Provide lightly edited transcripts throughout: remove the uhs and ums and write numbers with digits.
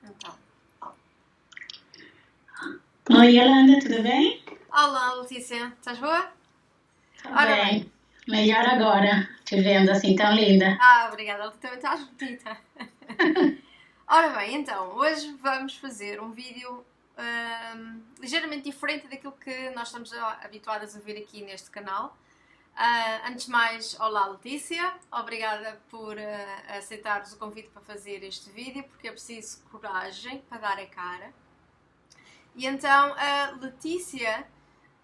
Então. Oi, Yolanda, tudo bem? Olá, Letícia, estás boa? Tá Ora bem. bem. Melhor agora, te vendo assim tão linda. Obrigada, tu também estás bonita. Ora bem, então, hoje vamos fazer um vídeo ligeiramente diferente daquilo que nós estamos habituadas a ver aqui neste canal. Antes de mais, olá Letícia, obrigada por aceitares o convite para fazer este vídeo, porque é preciso coragem para dar a cara. E então, a Letícia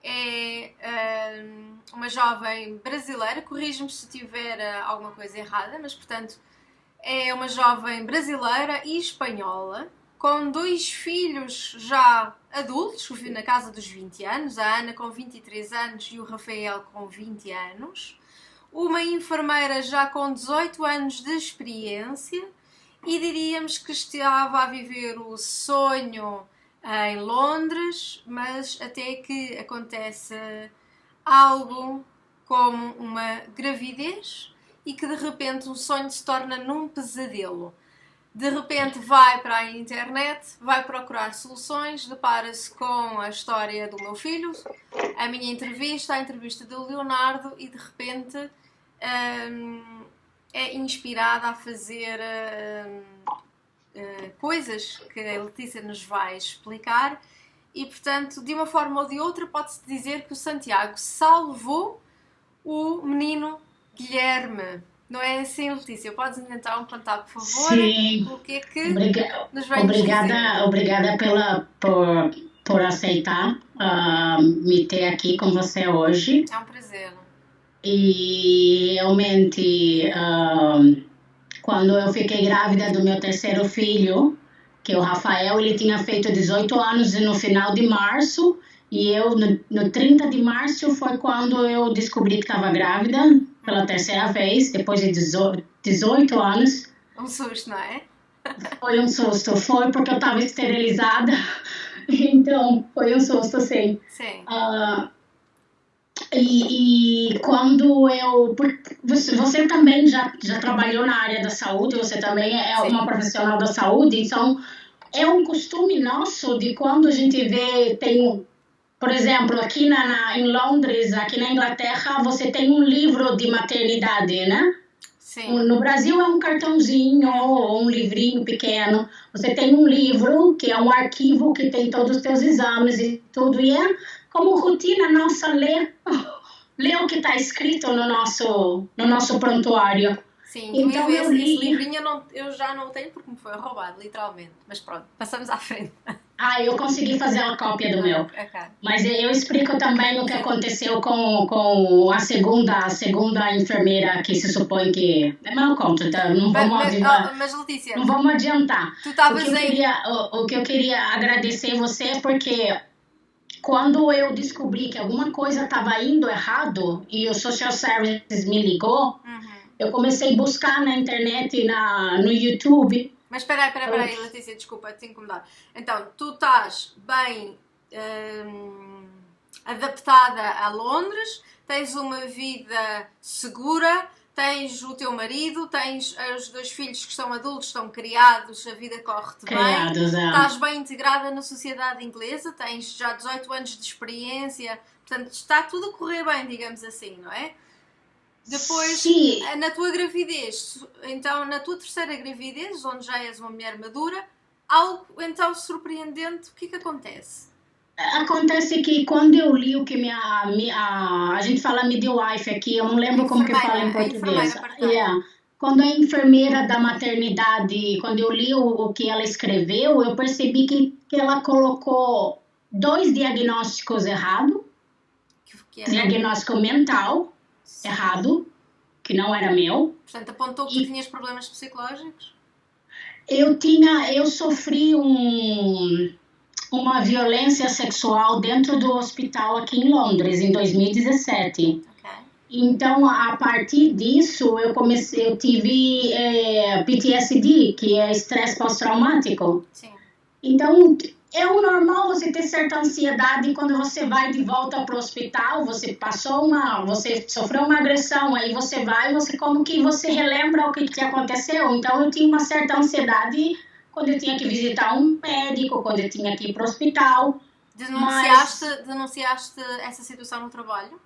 é uma jovem brasileira, corrige-me se tiver alguma coisa errada, mas portanto é uma jovem brasileira e espanhola, com 2 filhos já adultos, na casa dos 20 anos, a Ana com 23 anos e o Rafael com 20 anos, uma enfermeira já com 18 anos de experiência e diríamos que estava a viver o sonho em Londres, mas até que acontece algo como uma gravidez e que de repente um sonho se torna num pesadelo. De repente vai para a internet, vai procurar soluções, depara-se com a história do meu filho, a minha entrevista, a entrevista do Leonardo e de repente é inspirada a fazer coisas que a Letícia nos vai explicar e, portanto, de uma forma ou de outra pode-se dizer que o Santiago salvou o menino Guilherme. Não é assim, Letícia? Podes então contar, por favor, Sim, o que é que nos vens dizer? obrigada por aceitar me ter aqui com você hoje. É um prazer. E realmente, quando eu fiquei grávida do meu terceiro filho, que é o Rafael, ele tinha feito 18 anos no final de março, e eu, no 30 de março, foi quando eu descobri que estava grávida, pela terceira vez, depois de 18 anos. Um susto, não é? Foi um susto, foi porque eu estava esterilizada, então foi um susto, sim. Sim. E quando você também já trabalhou na área da saúde, você também é Sim. uma profissional da saúde, então é um costume nosso de quando a gente vê, por exemplo, aqui em Londres, aqui na Inglaterra, você tem um livro de maternidade, né? Sim. No Brasil é um cartãozinho ou um livrinho pequeno. Você tem um livro que é um arquivo que tem todos os teus exames e tudo. E é como rotina nossa ler o que está escrito no nosso prontuário. Sim, Então eu esse li. livrinho eu já não tenho porque me foi roubado, literalmente. Mas pronto, passamos à frente. Eu consegui fazer uma cópia do meu. Ok. Mas eu explico também o que aconteceu com a segunda enfermeira que se supõe que... Mas eu conto, tá? Não Mas Letícia, não vamos adiantar. tu estavas O que eu queria agradecer você é porque quando eu descobri que alguma coisa estava indo errado e o Social Services me ligou, eu comecei a buscar na internet e no YouTube. Mas espera aí, Letícia, desculpa te incomodar. Então, tu estás bem adaptada a Londres, tens uma vida segura, tens o teu marido, tens os 2 filhos que são adultos, estão criados, a vida corre-te bem. Estás bem integrada na sociedade inglesa, tens já 18 anos de experiência, portanto está tudo a correr bem, digamos assim, não é? Depois, Sim. Na tua gravidez, então na tua terceira gravidez, onde já és uma mulher madura, algo então surpreendente, o que é que acontece? Acontece que quando eu li o que a gente fala midwife aqui, eu não lembro como que fala em português. Quando a enfermeira da maternidade, quando eu li o que ela escreveu, eu percebi que ela colocou 2 diagnósticos errados. Diagnóstico mental errado, que não era meu. Portanto, apontou que tu tinhas problemas psicológicos? Eu sofri uma violência sexual dentro do hospital aqui em Londres, em 2017. Okay. Então, a partir disso, eu tive PTSD, que é estresse pós-traumático. Sim. Então, é o normal você ter certa ansiedade quando você vai de volta para o hospital, você sofreu uma agressão, aí você vai, como que você relembra o que aconteceu. Então, eu tinha uma certa ansiedade quando eu tinha que visitar um médico, quando eu tinha que ir para o hospital. Denunciaste essa situação no trabalho?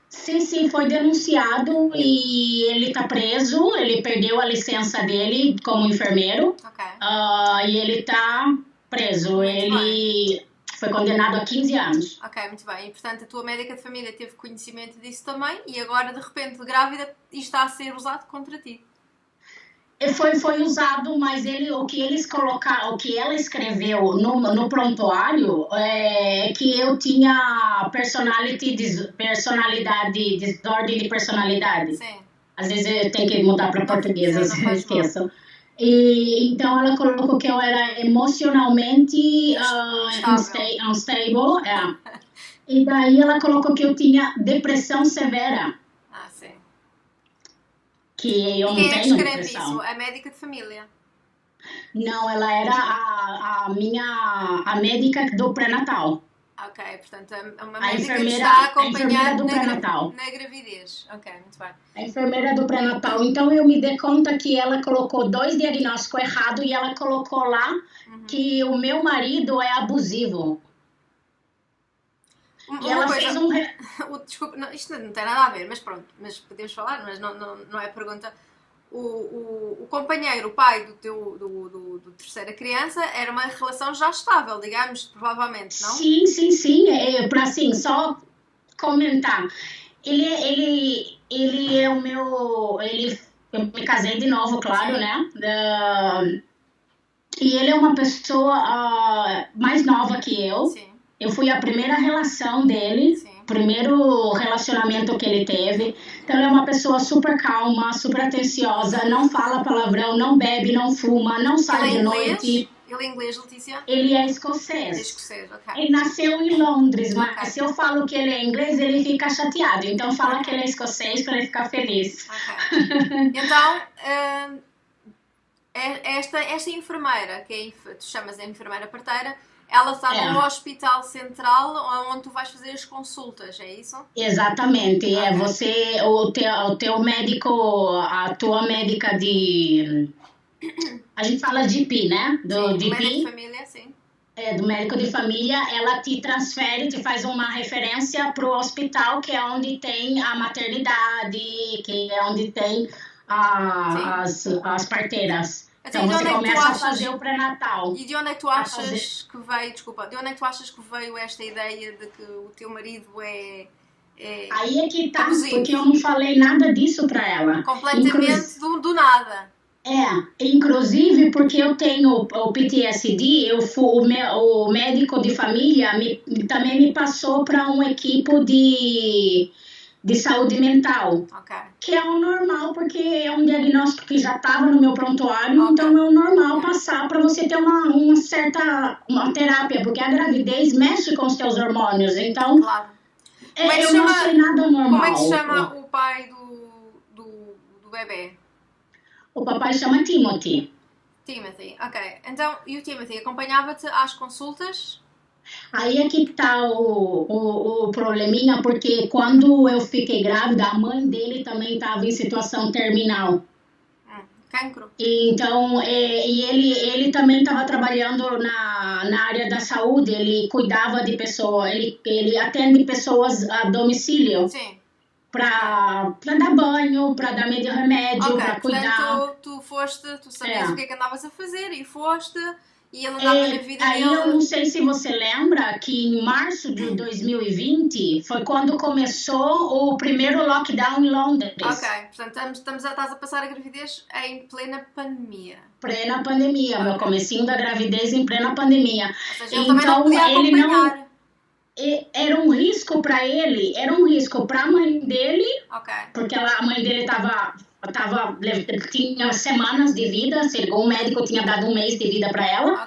Sim, foi denunciado e ele está preso, ele perdeu a licença dele como enfermeiro. Ok. E ele está preso. Muito ele bem. foi condenado a 15 anos. Ok, muito bem. E portanto a tua médica de família teve conhecimento disso também e agora de repente grávida isto está a ser usado contra ti. Foi usado, mas o que eles colocaram, o que ela escreveu no prontuário é que eu tinha personalidade, desordem de personalidade. Sim. Às vezes eu tenho que mudar para português, eu esqueço. E então ela colocou que eu era emocionalmente unstable. E daí ela colocou que eu tinha depressão severa. Sim. Que eu não tenho depressão. Quem é que escreve isso? A médica de família? Não, ela era a médica do pré-natal. Ok, portanto, é uma médica que está a acompanhar do pré-natal. Na gravidez. Ok, muito bem. A enfermeira do pré-natal. Então, eu me dei conta que ela colocou 2 diagnósticos errados e ela colocou lá que o meu marido é abusivo. E ela fez desculpa, não, isto não tem nada a ver, mas pronto, mas podemos falar, mas não é pergunta. O companheiro, o pai do terceira criança, era uma relação já estável, digamos, provavelmente, não? Sim. Para assim, só comentar. Ele é o meu... eu me casei de novo, claro, né? E ele é uma pessoa mais nova que eu. Sim. Eu fui a primeira relação dele. Sim. Primeiro relacionamento que ele teve. Então, ele é uma pessoa super calma, super atenciosa, não fala palavrão, não bebe, não fuma, não sai de noite. Ele é inglês, Letícia? Ele é escocês. Escocês, ok. Ele nasceu em Londres, mas se eu falo que ele é inglês, ele fica chateado. Então, fala que ele é escocês para ele ficar feliz. Ok. Então, esta enfermeira, que tu chamas de enfermeira parteira, ela está no hospital central onde tu vais fazer as consultas, é isso? Exatamente. Okay. O teu médico, a tua médica de... A gente fala GP, né? Do médico de família, sim. Do médico de família, ela te transfere, te faz uma referência para o hospital, que é onde tem a maternidade, que é onde tem as parteiras. Então você começa a fazer o pré-natal. E de onde é que tu achas que veio, de onde é que tu achas que veio esta ideia de que o teu marido é aí é que tá, porque eu não falei nada disso para ela. Completamente do nada. Inclusive porque eu tenho o PTSD, o médico de família também me passou para uma equipe de saúde mental, que é o normal, porque é um diagnóstico que já estava no meu prontuário, então é o normal passar para você ter uma certa terapia, porque a gravidez mexe com os teus hormônios, então eu não achei nada normal. Como é que se chama o pai do bebê? O papai chama Timothy. Timothy, ok. Então, e o Timothy acompanhava-te às consultas? Aí é que tá o probleminha, porque quando eu fiquei grávida, a mãe dele também estava em situação terminal. Cancro. Então, e ele também estava trabalhando na área da saúde, ele cuidava de pessoas, ele atende pessoas a domicílio. Sim. Para dar banho, para dar meio de remédio, para cuidar. Portanto, tu sabias o que é que andavas a fazer e foste... E ele andava na vida aí dele. Eu não sei se você lembra que em março de 2020 foi quando começou o primeiro lockdown em Londres. Ok, portanto estás a passar a gravidez em plena pandemia. Plena pandemia, meu comecinho da gravidez em plena pandemia. Ou seja, ele então ele não... Era um risco para ele, era um risco para a mãe dele, porque a mãe dele tinha semanas de vida, segundo o médico tinha dado 1 mês de vida para ela,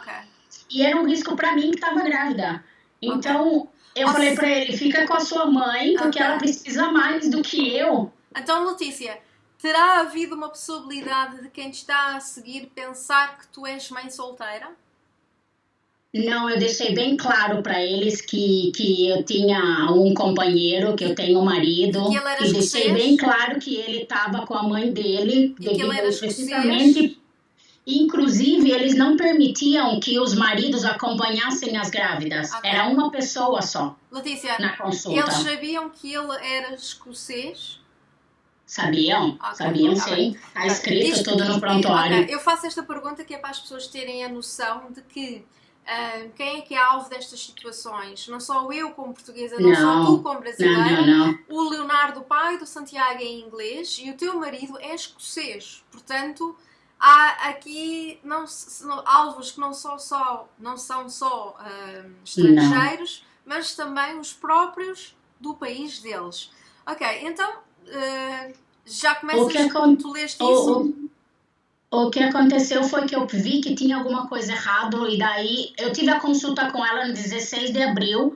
e era um risco para mim que estava grávida. Então eu falei para ele, fica com a sua mãe, porque ela precisa mais do que eu. Então, Letícia, terá havido uma possibilidade de quem te está a seguir pensar que tu és mãe solteira? Não, eu deixei bem claro para eles que eu tinha um companheiro, que eu tenho um marido. E deixei bem claro que ele estava com a mãe dele. E que ele era escocês? Inclusive, eles não permitiam que os maridos acompanhassem as grávidas. Ok. Era uma pessoa só Letícia, na consulta. eles sabiam que ele era escocês? Sabiam? Ok, Sabiam, tá bem. sim. Está escrito Isto- tudo no prontuário. ok, eu faço esta pergunta que é para as pessoas terem a noção de que quem é que é alvo destas situações? Não só eu como portuguesa, não só tu como brasileira. Não. O Leonardo, o pai do Santiago, é inglês e o teu marido é escocês. Portanto, há aqui alvos que não são só estrangeiros, mas também os próprios do país deles. Ok, então já começas, tu leste isso? O que aconteceu foi que eu vi que tinha alguma coisa errada e daí eu tive a consulta com ela no 16 de abril.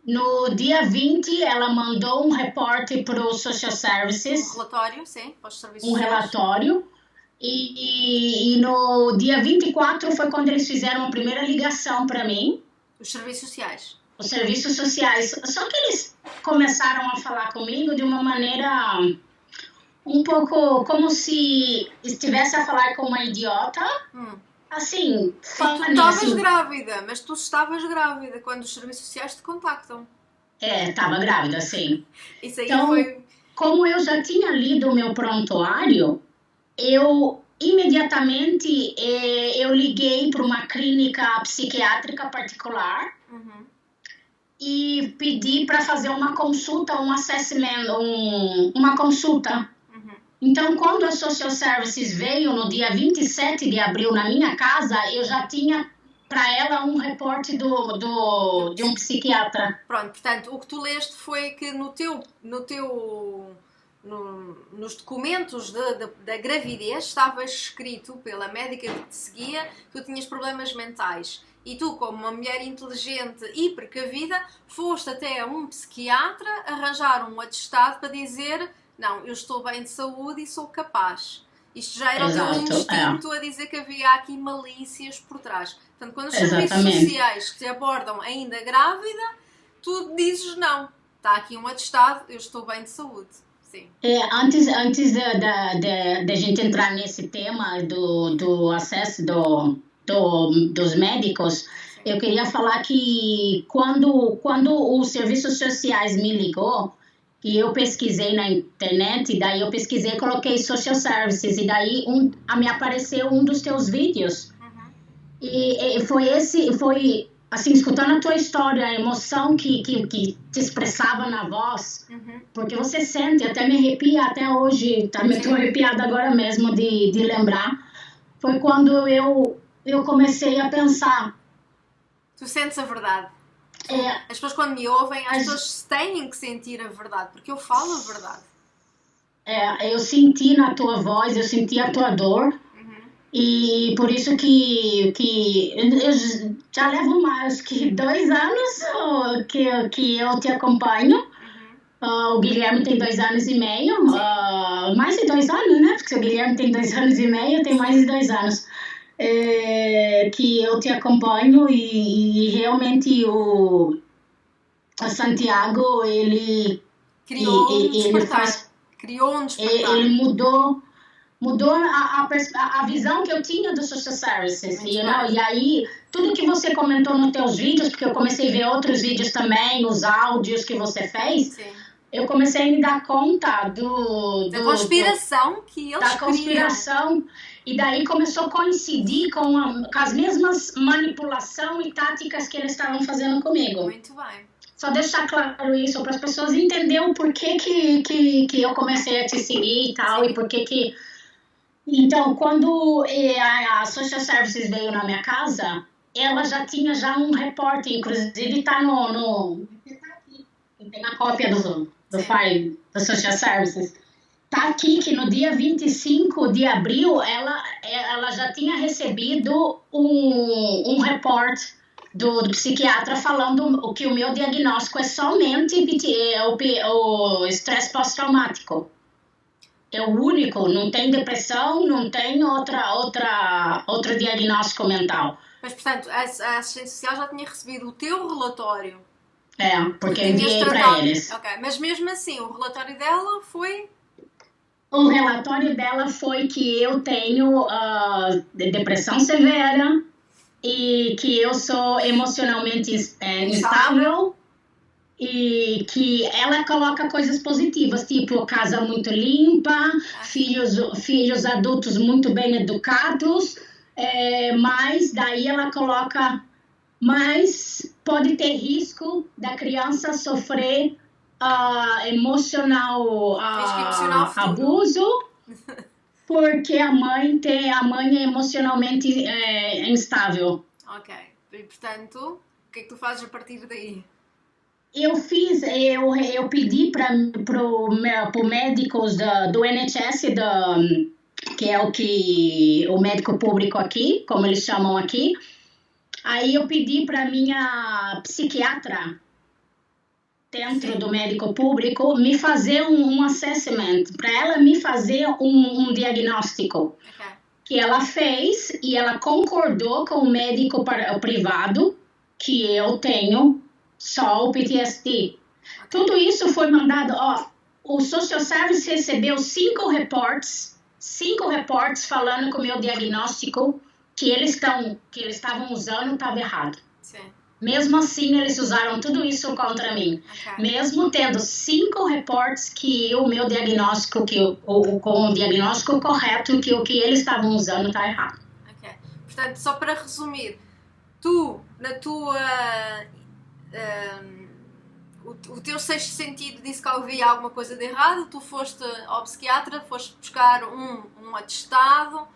No dia 20, ela mandou um reporte para o Social Services. Um relatório, sim, para os serviços Um sociais. relatório. E no dia 24 foi quando eles fizeram a primeira ligação para mim. Os serviços sociais. Os serviços sociais. Só que eles começaram a falar comigo de uma maneira um pouco como se estivesse a falar com uma idiota. Assim, tu estavas grávida, mas tu estavas grávida quando os serviços sociais te contactam. Estava grávida, sim. Isso aí então, como eu já tinha lido o meu prontuário, eu imediatamente eu liguei para uma clínica psiquiátrica particular e pedi para fazer uma consulta, um assessment, uma consulta. Então, quando a Social Services veio no dia 27 de abril na minha casa, eu já tinha para ela um reporte de um psiquiatra. Pronto, portanto, o que tu leste foi que nos documentos da gravidez estava escrito pela médica que te seguia que tu tinhas problemas mentais. E tu, como uma mulher inteligente e precavida, foste até um psiquiatra arranjar um atestado para dizer: não, eu estou bem de saúde e sou capaz. Isto já era o teu instinto a dizer que havia aqui malícias por trás. Portanto, quando os serviços sociais te abordam ainda grávida, tu dizes: não, está aqui um atestado, eu estou bem de saúde. Sim. Antes da gente entrar nesse tema do acesso dos médicos, eu queria falar que quando os serviços sociais me ligou, e eu pesquisei na internet, daí eu pesquisei e coloquei Social Services, e daí me apareceu um dos teus vídeos. E foi assim, escutando a tua história, a emoção que te expressava na voz, porque você sente, até me arrepia até hoje, estou arrepiada agora mesmo de lembrar, foi quando eu comecei a pensar. Tu sentes a verdade. As pessoas quando me ouvem, as pessoas têm que sentir a verdade, porque eu falo a verdade. Eu senti na tua voz, eu senti a tua dor, e por isso que eu já levo mais que 2 anos que eu te acompanho. O Guilherme tem 2 anos e meio, mais de 2 anos, né? Porque o Guilherme tem 2 anos e meio, tem mais de 2 anos. Que eu te acompanho e realmente o Santiago, ele criou um despertar. Ele mudou a visão que eu tinha do Social Services. E aí, tudo que você comentou nos teus vídeos, porque eu comecei a ver outros vídeos também, os áudios que você fez, eu comecei a me dar conta da conspiração que eles da conspiração. E daí começou a coincidir com as mesmas manipulação e táticas que eles estavam fazendo comigo. Muito bem. Só deixar claro isso, para as pessoas entenderem o porquê que eu comecei a te seguir e tal, e porquê que... Então, quando a Social Services veio na minha casa, ela já tinha um reporte, inclusive está tem a cópia do file da Social Services. Está aqui que no dia 25 de abril ela já tinha recebido um reporte do psiquiatra falando que o meu diagnóstico é somente o estresse pós-traumático. É o único, não tem depressão, não tem outro diagnóstico mental. Mas, portanto, a assistência social já tinha recebido o teu relatório. Porque eu enviei para eles. Ok, mas mesmo assim, o relatório dela foi... O relatório dela foi que eu tenho depressão severa e que eu sou emocionalmente instável e que ela coloca coisas positivas, tipo casa muito limpa, filhos adultos muito bem educados, mas daí ela coloca, mas pode ter risco da criança sofrer emocional abuso, porque a mãe é emocionalmente instável. Ok, e portanto, o que é que tu fazes a partir daí? Eu pedi para médicos do NHS, que é o médico público aqui, como eles chamam aqui. Aí eu pedi para minha psiquiatra dentro do médico público me fazer um assessment, para ela me fazer um diagnóstico. Okay. Que ela fez e ela concordou com o médico privado que eu tenho só o PTSD. Okay. Tudo isso foi mandado, o Social Service recebeu 5 reports falando que o meu diagnóstico que eles estavam usando estava errado. Sim. Mesmo assim, eles usaram tudo isso contra mim. Okay. Mesmo tendo 5 reports que o meu diagnóstico, com o diagnóstico correto, que o que eles estavam usando está errado. Ok. Portanto, só para resumir, tu, na tua... o teu sexto sentido disse que havia alguma coisa de errado, tu foste ao psiquiatra, foste buscar um atestado,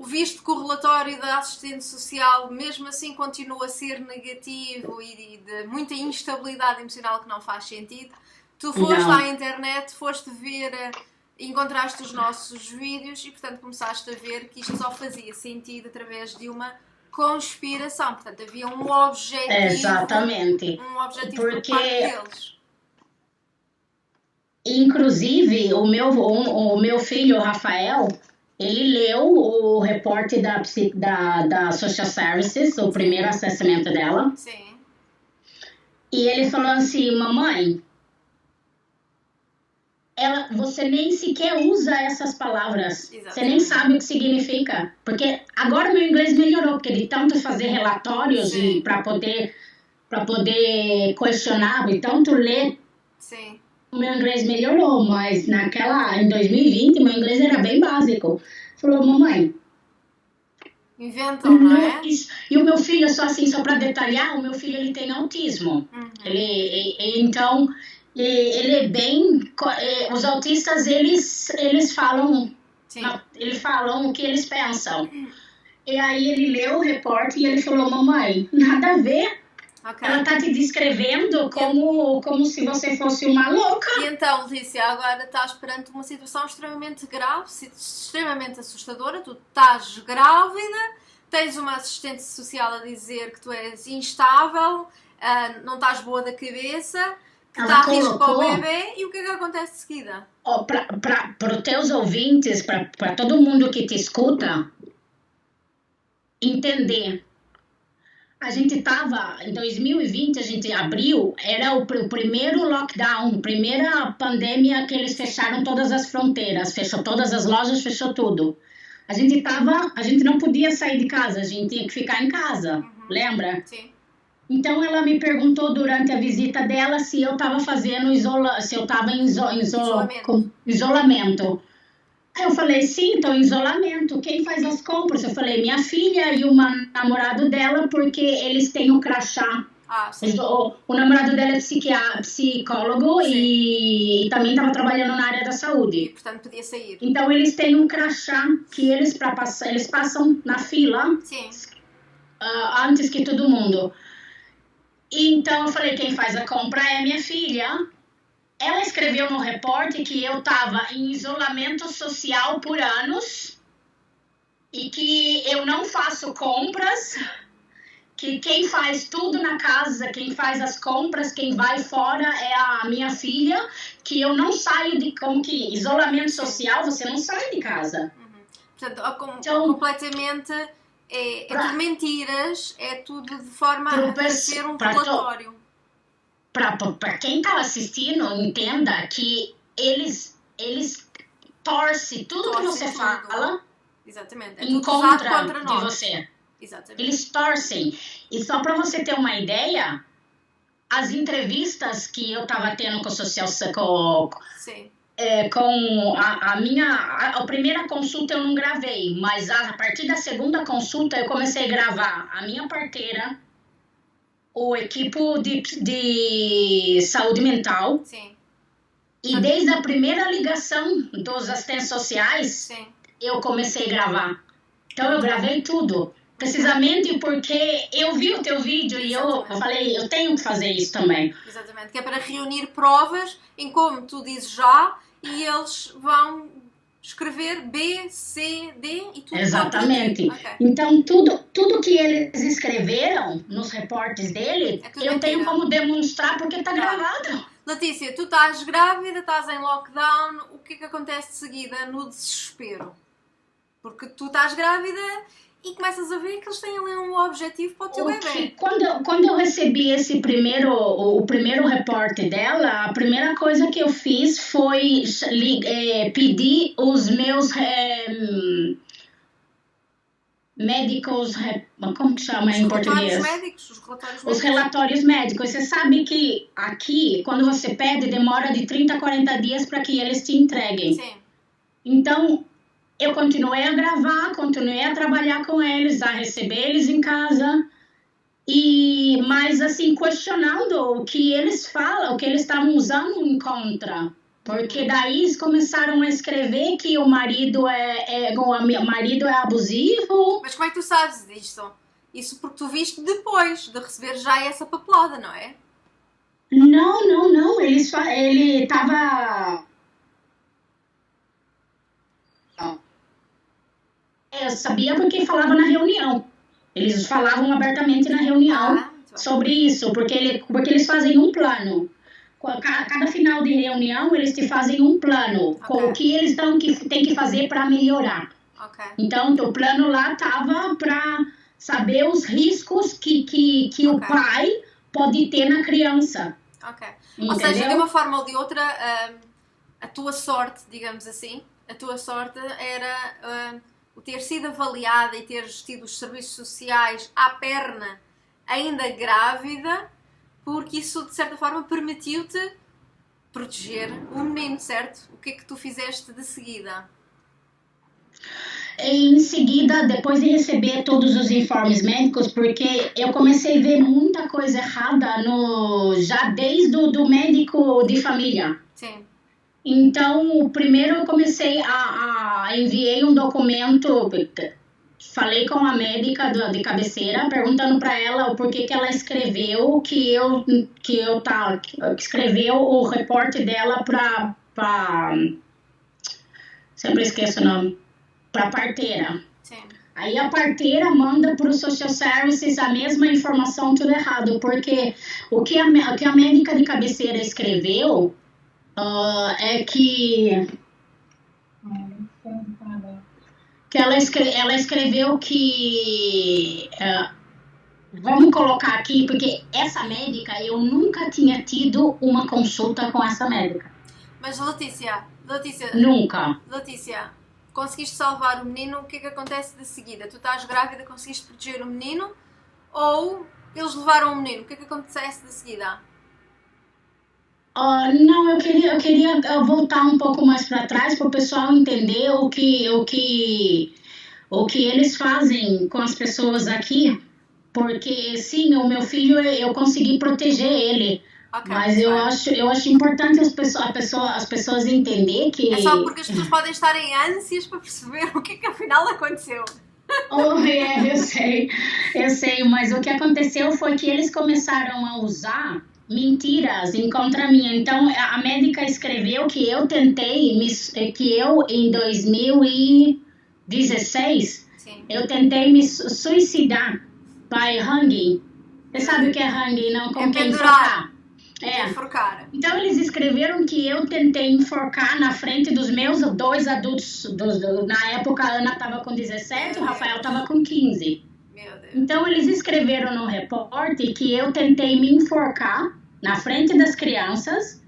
viste que o relatório da assistente social mesmo assim continua a ser negativo e de muita instabilidade emocional que não faz sentido. Tu foste à internet, foste ver, encontraste os nossos vídeos e portanto começaste a ver que isto só fazia sentido através de uma conspiração. Portanto havia um objetivo. Exatamente. Um objetivo por parte deles. Inclusive o meu filho Rafael, ele leu o reporte da Social Services, o primeiro assessment dela. Sim. E ele falou assim, mamãe, você nem sequer usa essas palavras. Exatamente. Você nem sabe o que significa. Porque agora meu inglês melhorou, porque de tanto fazer relatórios e para poder questionar, e tanto ler. Sim. O meu inglês melhorou, mas em 2020, meu inglês era bem básico. Falou, mamãe... Inventam, não é? E o meu filho, só para detalhar, o meu filho ele tem autismo. Uhum. Então, ele é bem... Os autistas, eles falam... Eles falam o que eles pensam. E aí ele leu o repórter e ele falou, mamãe, nada a ver. Okay. Ela está te descrevendo como se você fosse uma louca. E então, Lícia, agora estás perante uma situação extremamente grave, extremamente assustadora. Tu estás grávida, tens uma assistente social a dizer que tu és instável, não estás boa da cabeça, que está a risco para o bebê. E o que é que acontece de seguida? Para os teus ouvintes, para todo mundo que te escuta, entender. A gente estava, em 2020, a gente abriu, era o primeiro lockdown, primeira pandemia que eles fecharam todas as fronteiras, fechou todas as lojas, fechou tudo. A gente não podia sair de casa, a gente tinha que ficar em casa, lembra? Sim. Então ela me perguntou durante a visita dela se eu estava fazendo se eu estava em isolamento. Aí eu falei, sim, estou em isolamento. Quem faz as compras? Eu falei, minha filha e o namorado dela, porque eles têm um crachá. O namorado dela é psicólogo e também estava trabalhando na área da saúde. E, portanto, podia sair. Então, eles têm um crachá que eles passam na fila antes que todo mundo. Então, eu falei, quem faz a compra é minha filha. Ela escreveu no repórter que eu estava em isolamento social por anos e que eu não faço compras, que quem faz tudo na casa, quem faz as compras, quem vai fora é a minha filha, que eu não saio isolamento social, você não sai de casa. Uhum. Portanto, então, completamente é tudo mentiras, é tudo de forma a ser um relatório. Para quem está assistindo, entenda que eles torcem tudo que você fala exatamente. em contra de você. Exatamente. Eles torcem. E só para você ter uma ideia, as entrevistas que eu estava tendo com o social Sim. Com a primeira consulta eu não gravei, mas a partir da segunda consulta eu comecei a gravar a minha parteira, o equipo de saúde mental. Sim. E desde a primeira ligação dos assistentes sociais, sim, eu comecei a gravar. Então eu gravei tudo. Precisamente porque eu vi o teu vídeo e eu falei, eu tenho que fazer isso também. Exatamente, que é para reunir provas em como tu dizes já e eles vão escrever B, C, D e tudo. Exatamente. Okay. Então tudo que eles escreveram nos reportes dele, eu tenho como demonstrar porque está gravado. Letícia, tu estás grávida, estás em lockdown, o que é que acontece de seguida no desespero? Porque tu estás grávida e começas a ver que eles têm ali um objetivo para o teu bebê. Quando eu recebi o primeiro reporte dela, a primeira coisa que eu fiz foi pedir os meus médicos, como que chama em português? Os relatórios médicos. Você sabe que aqui, quando você pede, demora de 30 a 40 dias para que eles te entreguem. Sim. Então, eu continuei a gravar, continuei a trabalhar com eles, a receber eles em casa, mas assim, questionando o que eles falam, o que eles estavam usando em contra. Porque daí eles começaram a escrever que o marido é abusivo. Mas como é que tu sabes disto? Isso porque tu viste depois de receber já essa papelada, não é? Não. Ele estava... Eu sabia porque falava na reunião. Eles falavam abertamente na reunião sobre isso, porque eles fazem um plano. Cada final de reunião, eles te fazem um plano com o que eles têm que fazer para melhorar. Então, o plano lá estava para saber os riscos que o pai pode ter na criança. Ou seja, de uma forma ou de outra, a tua sorte, digamos assim, a tua sorte era o ter sido avaliada e teres tido os serviços sociais à perna, ainda grávida, porque isso, de certa forma, permitiu-te proteger o menino, certo? O que é que tu fizeste de seguida? Em seguida, depois de receber todos os informes médicos, porque eu comecei a ver muita coisa errada já desde o médico de família. Sim. Então, primeiro eu comecei enviei um documento, falei com a médica de cabeceira, perguntando para ela o porquê que ela escreveu escreveu o reporte dela para sempre esqueço o nome, para parteira. Sim. Aí a parteira manda para o social services a mesma informação, tudo errado, porque o que a médica de cabeceira escreveu é que ela escreveu que vamos colocar aqui, porque essa médica, eu nunca tinha tido uma consulta com essa médica. Mas Letícia, nunca. Letícia, conseguiste salvar o menino, o que é que acontece de seguida? Tu estás grávida, conseguiste proteger o menino ou eles levaram o menino? O que é que acontece de seguida? Não, eu queria voltar um pouco mais para trás para o pessoal entender o que eles fazem com as pessoas aqui, porque sim, o meu filho, eu consegui proteger ele, mas eu acho importante as pessoas entenderem que... É só porque as pessoas podem estar em ânsias para perceber o que é que afinal aconteceu. Eu sei, mas o que aconteceu foi que eles começaram a usar mentiras em contra mim. Então, a médica escreveu que eu em 2016, Sim. eu tentei me suicidar by hanging. Você sabe o que é hanging, não? Com quem enforcar. Enforcar. Então, eles escreveram que eu tentei enforcar na frente dos meus 2 adultos. Na época, a Ana estava com 17, o Rafael estava com 15. Meu Deus. Então, eles escreveram no reporte que eu tentei me enforcar na frente das crianças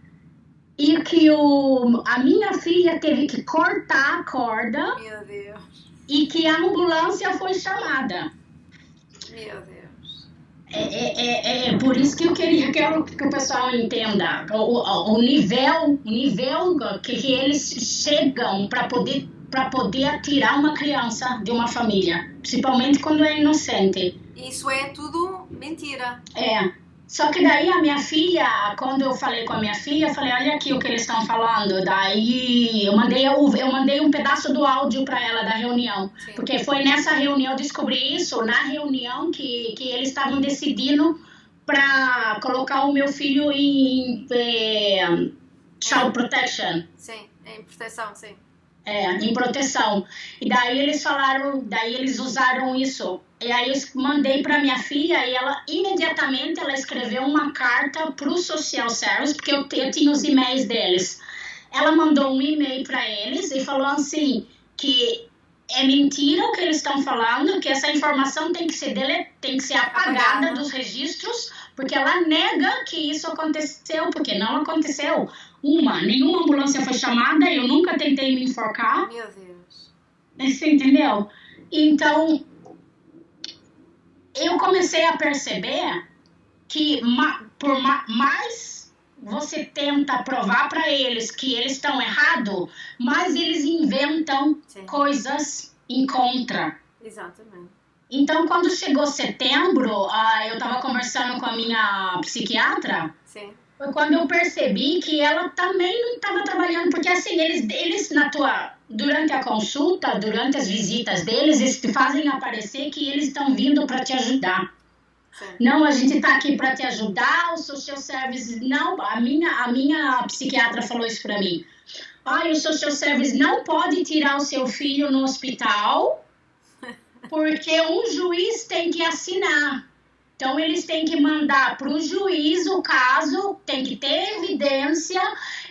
e que a minha filha teve que cortar a corda. Meu Deus. E que a ambulância foi chamada. Meu Deus. É por isso que eu quero que o pessoal entenda o nível que eles chegam para poder atirar uma criança de uma família, principalmente quando é inocente. Isso é tudo mentira. Só que daí a minha filha, quando eu falei com a minha filha, eu falei, olha aqui o que eles estão falando. Daí eu mandei um pedaço do áudio para ela da reunião. Sim. Porque foi nessa reunião, eu descobri isso, na reunião que eles estavam decidindo para colocar o meu filho em child protection. Sim, em proteção, sim. Em proteção. E daí eles usaram isso. E aí eu mandei para minha filha e ela imediatamente escreveu uma carta para o Social Service, porque eu tinha os e-mails deles. Ela mandou um e-mail para eles e falou assim, que é mentira o que eles estão falando, que essa informação tem que ser apagada dos registros, porque ela nega que isso aconteceu, porque não aconteceu. Nenhuma ambulância foi chamada, eu nunca tentei me enforcar. Meu Deus. Você entendeu? Então, eu comecei a perceber que por mais você tenta provar para eles que eles estão errados, mais eles inventam coisas em contra. Exatamente. Então, quando chegou setembro, eu estava conversando com a minha psiquiatra. Sim. Foi quando eu percebi que ela também não estava trabalhando, porque assim, eles durante a consulta, durante as visitas deles, eles te fazem aparecer que eles estão vindo para te ajudar. Sim. Não, a gente está aqui para te ajudar, o social service, não, a minha psiquiatra falou isso para mim. O social service não pode tirar o seu filho no hospital, porque um juiz tem que assinar. Então, eles têm que mandar para o juiz o caso, tem que ter evidência,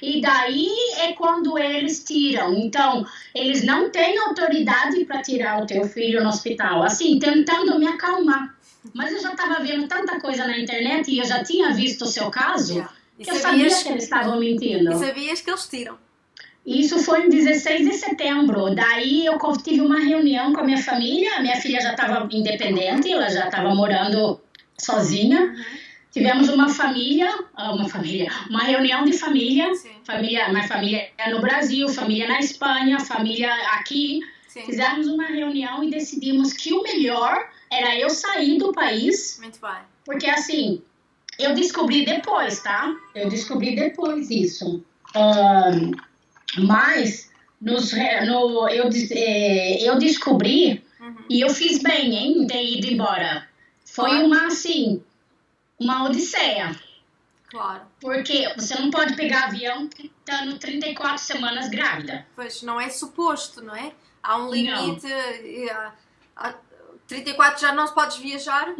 e daí é quando eles tiram. Então, eles não têm autoridade para tirar o teu filho no hospital. Assim, tentando me acalmar. Mas eu já estava vendo tanta coisa na internet e eu já tinha visto o seu caso, que eu sabia que eles estavam mentindo. E sabias que eles tiram. Isso foi em 16 de setembro. Daí eu tive uma reunião com a minha família. A minha filha já estava independente, ela já estava morando sozinha. Uhum. Tivemos uma reunião de família. Sim. Minha família é no Brasil, família na Espanha, família aqui. Sim. Fizemos uma reunião e decidimos que o melhor era eu sair do país. Muito bem. Porque assim, eu descobri depois, tá? Eu descobri depois isso. Mas eu descobri e eu fiz bem, em ter ido embora. Foi uma odisseia. Claro. Porque você não pode pegar avião estando 34 semanas grávida. Pois, não é suposto, não é? Há um limite. 34 já não se podes viajar?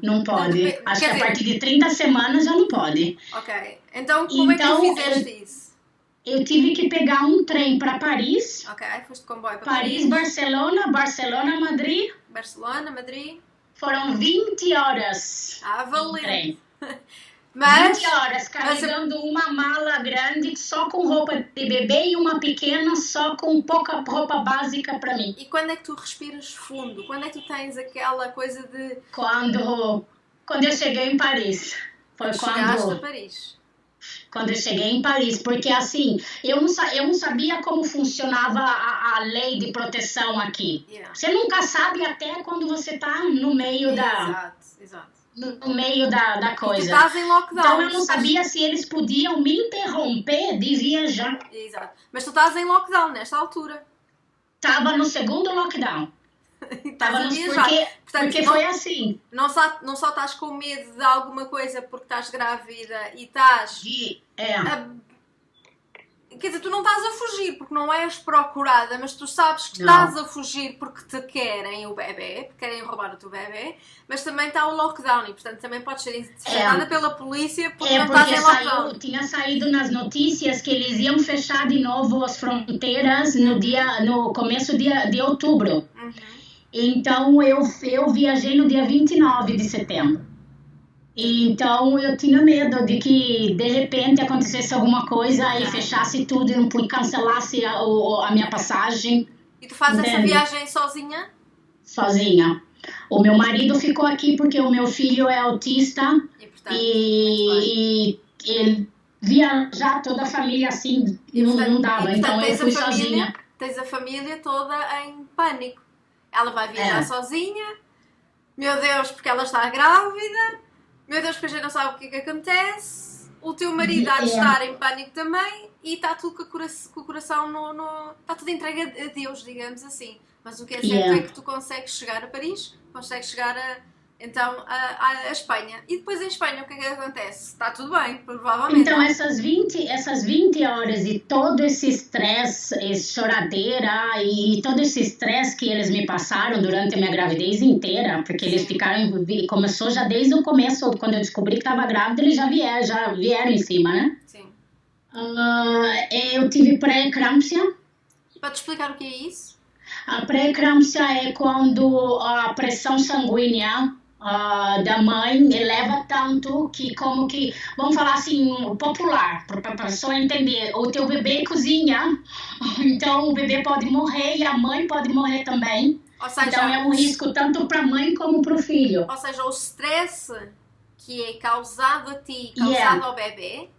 Não pode. Acho que a partir de 30 semanas já não pode. Ok. Então, como é que tu fizeste isso? Eu tive que pegar um trem para Paris. Ok, foste de comboio para Paris, Barcelona, Madrid. Barcelona, Madrid. Foram 20 horas. Valeu. Trem. Mas, 20 horas carregando uma mala grande só com roupa de bebê e uma pequena só com pouca roupa básica para mim. E quando é que tu respiras fundo? Quando é que tu tens aquela coisa de... Quando eu cheguei em Paris. Chegaste a Paris. Quando eu cheguei em Paris, porque assim, eu não sabia como funcionava a lei de proteção aqui. Yeah. Você nunca sabe até quando você tá no meio Exato. No meio da coisa. E tu estás em lockdown. Então eu não sabia se eles podiam me interromper de viajar. Exato. Mas tu estás em lockdown nesta altura. Tava no segundo lockdown. Porque foi assim. Não só estás com medo de alguma coisa porque estás grávida e estás... Quer dizer, tu não estás a fugir porque não és procurada, mas tu sabes que estás a fugir porque te querem o bebê, porque querem roubar o teu bebê, mas também está o lockdown e, portanto, também podes ser interceptada pela polícia porque não estás em lockdown. Tinha saído nas notícias que eles iam fechar de novo as fronteiras no começo de outubro. Então, eu viajei no dia 29 de setembro. Então eu tinha medo de que de repente acontecesse alguma coisa e fechasse tudo e não cancelasse a minha passagem. E tu fazes essa Entende? viagem sozinha? Sozinha. O meu marido ficou aqui porque o meu filho é autista E, portanto, e ele viajar toda a família assim não dava, então eu fui sozinha. Tens a família toda em pânico. Ela vai viajar sozinha. Meu Deus, porque ela está grávida. Meu Deus, porque a gente não sabe o que é que acontece. O teu marido há de estar em pânico também. E está tudo com o coração está tudo entregue a Deus, digamos assim. Mas o que é certo é que tu consegues chegar a Paris, consegues chegar a Espanha. E depois em Espanha o que é que acontece? Está tudo bem, provavelmente. Então essas 20 horas e todo esse estresse, choradeira e todo esse estresse que eles me passaram durante a minha gravidez inteira, porque eles começou já desde o começo, quando eu descobri que estava grávida, eles já vieram em cima, né? Sim. Eu tive pré-eclâmpsia. Pode explicar o que é isso? A pré-eclâmpsia é quando a pressão sanguínea da mãe eleva tanto que, como que, vamos falar assim, popular, para a pessoa entender, o teu bebê cozinha, então o bebê pode morrer e a mãe pode morrer também. Ou seja, então é um risco tanto para a mãe como para o filho. Ou seja, o stress que é causado a ti, causado ao bebê.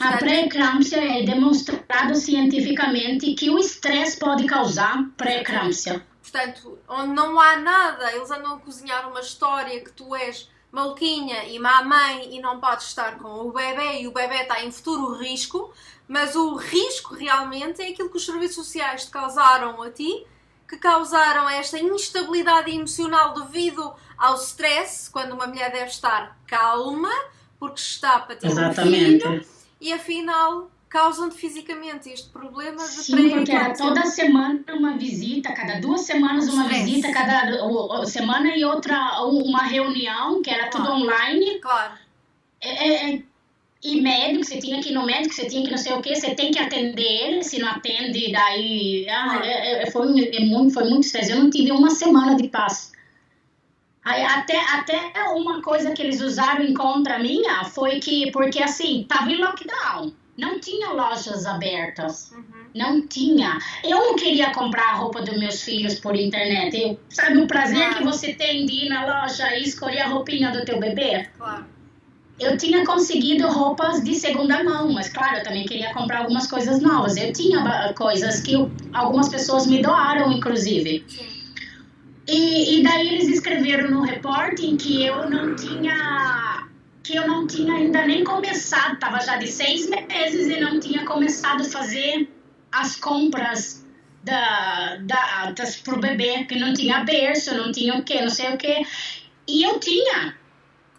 A pré-eclâmpsia é demonstrado cientificamente que o estresse pode causar pré-eclâmpsia. Portanto, onde não há nada, eles andam a cozinhar uma história que tu és maluquinha e má mãe e não podes estar com o bebê e o bebê está em futuro risco, mas o risco realmente é aquilo que os serviços sociais te causaram a ti, que causaram esta instabilidade emocional devido ao stress, quando uma mulher deve estar calma, porque está para ter um filho, e afinal causam-te fisicamente este problema de Sim, porque era toda semana uma visita, cada 2 semanas uma visita, cada semana e outra uma reunião, que era tudo online. Claro. E médico, você tinha que ir no médico, você tinha que não sei o que, você tem que atender, se não atende, daí... foi muito estresse, eu não tive uma semana de paz. Aí, até uma coisa que eles usaram em contra minha foi que, porque assim, tava em lockdown. Não tinha lojas abertas. Não tinha. Eu não queria comprar a roupa dos meus filhos por internet. Sabe o prazer que você tem de ir na loja e escolher a roupinha do teu bebê? Claro. Eu tinha conseguido roupas de segunda mão, mas claro, eu também queria comprar algumas coisas novas. Eu tinha coisas que algumas pessoas me doaram, inclusive. Sim. E daí eles escreveram no reporting que eu não tinha ainda nem começado, estava já de 6 meses e não tinha começado a fazer as compras pro bebê, que não tinha berço, não tinha o quê, não sei o quê. E eu tinha.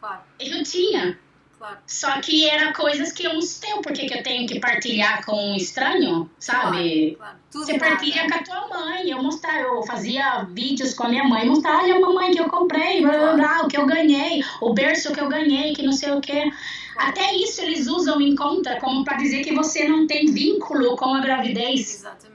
Claro. Eu tinha. Claro. Só que era coisas que eu não sei por que eu tenho que partilhar com um estranho, sabe? Claro. Você partilha com a tua mãe. Eu fazia vídeos com a minha mãe, mostrar, olha, mamãe, que eu comprei, o que eu ganhei, o berço que eu ganhei, que não sei o quê. Até isso eles usam em conta como para dizer que você não tem vínculo com a gravidez. Exatamente.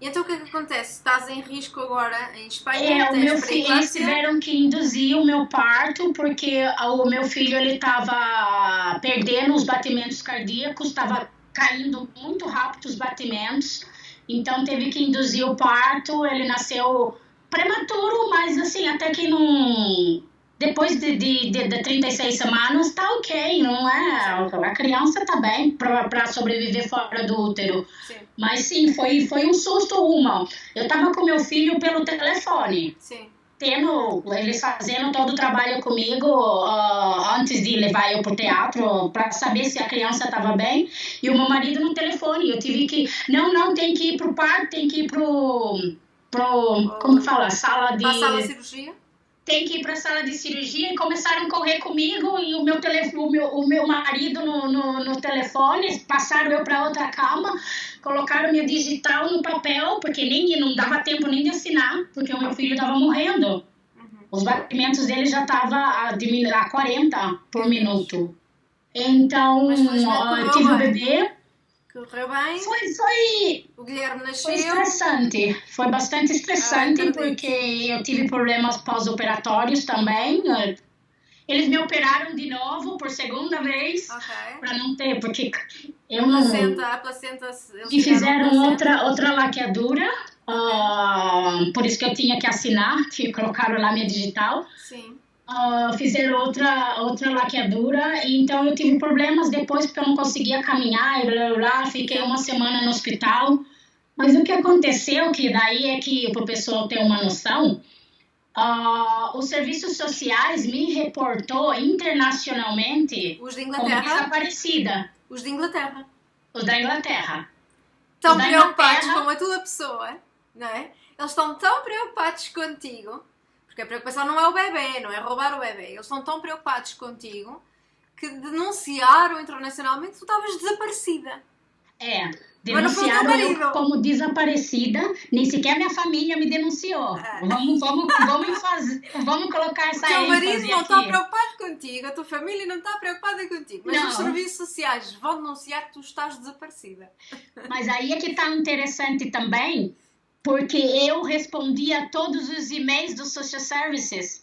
E então o que é que acontece? Estás em risco agora em Espanha? Eles tiveram que induzir o meu parto porque o meu filho ele estava perdendo os batimentos cardíacos, estava caindo muito rápido os batimentos, então teve que induzir o parto. Ele nasceu prematuro, mas assim, até que não... Depois de 36 semanas, tá ok, não é? A criança tá bem para sobreviver fora do útero. Sim. Mas sim, foi um susto, Eu tava com meu filho pelo telefone. Sim. Eles fazendo todo o trabalho comigo antes de levar eu pro teatro para saber se a criança estava bem, e o meu marido no telefone. Eu tive que tem que ir pro parto, tem que ir pro como que fala, sala de cirurgia. Tem que ir para a sala de cirurgia, e começaram a correr comigo e o meu marido no telefone, passaram eu para outra cama, colocaram meu digital no papel, porque não dava tempo nem de assinar, porque o meu filho estava morrendo. Os batimentos dele já estavam a 40 por minuto. Então, eu tive o bebê. Correu bem? O Guilherme nasceu. Foi estressante. Foi bastante estressante porque eu tive problemas pós-operatórios também. Eles me operaram de novo por segunda vez, para não ter, porque eu não... A placenta... Me fizeram outra laqueadura, por isso que eu tinha que assinar, colocaram lá minha digital. Sim. Fizeram outra laqueadura, e então eu tive problemas depois, porque eu não conseguia caminhar, e fiquei uma semana no hospital. Mas o que aconteceu, que daí é que, para o pessoal ter uma noção... os serviços sociais me reportou internacionalmente os de Inglaterra. Como desaparecida. Os de Inglaterra. Os da Inglaterra. Estão preocupados com a tua pessoa, não é? Eles estão tão preocupados contigo, porque a preocupação não é o bebê, não é roubar o bebê. Eles estão tão preocupados contigo que denunciaram internacionalmente que tu estavas desaparecida. Denunciaram eu como desaparecida, nem sequer minha família me denunciou. Vamos colocar essa ênfase aqui. O teu marido não está preocupado contigo, a tua família não está preocupada contigo, mas os serviços sociais vão denunciar que tu estás desaparecida. Mas aí é que está interessante também, porque eu respondi a todos os e-mails dos social services.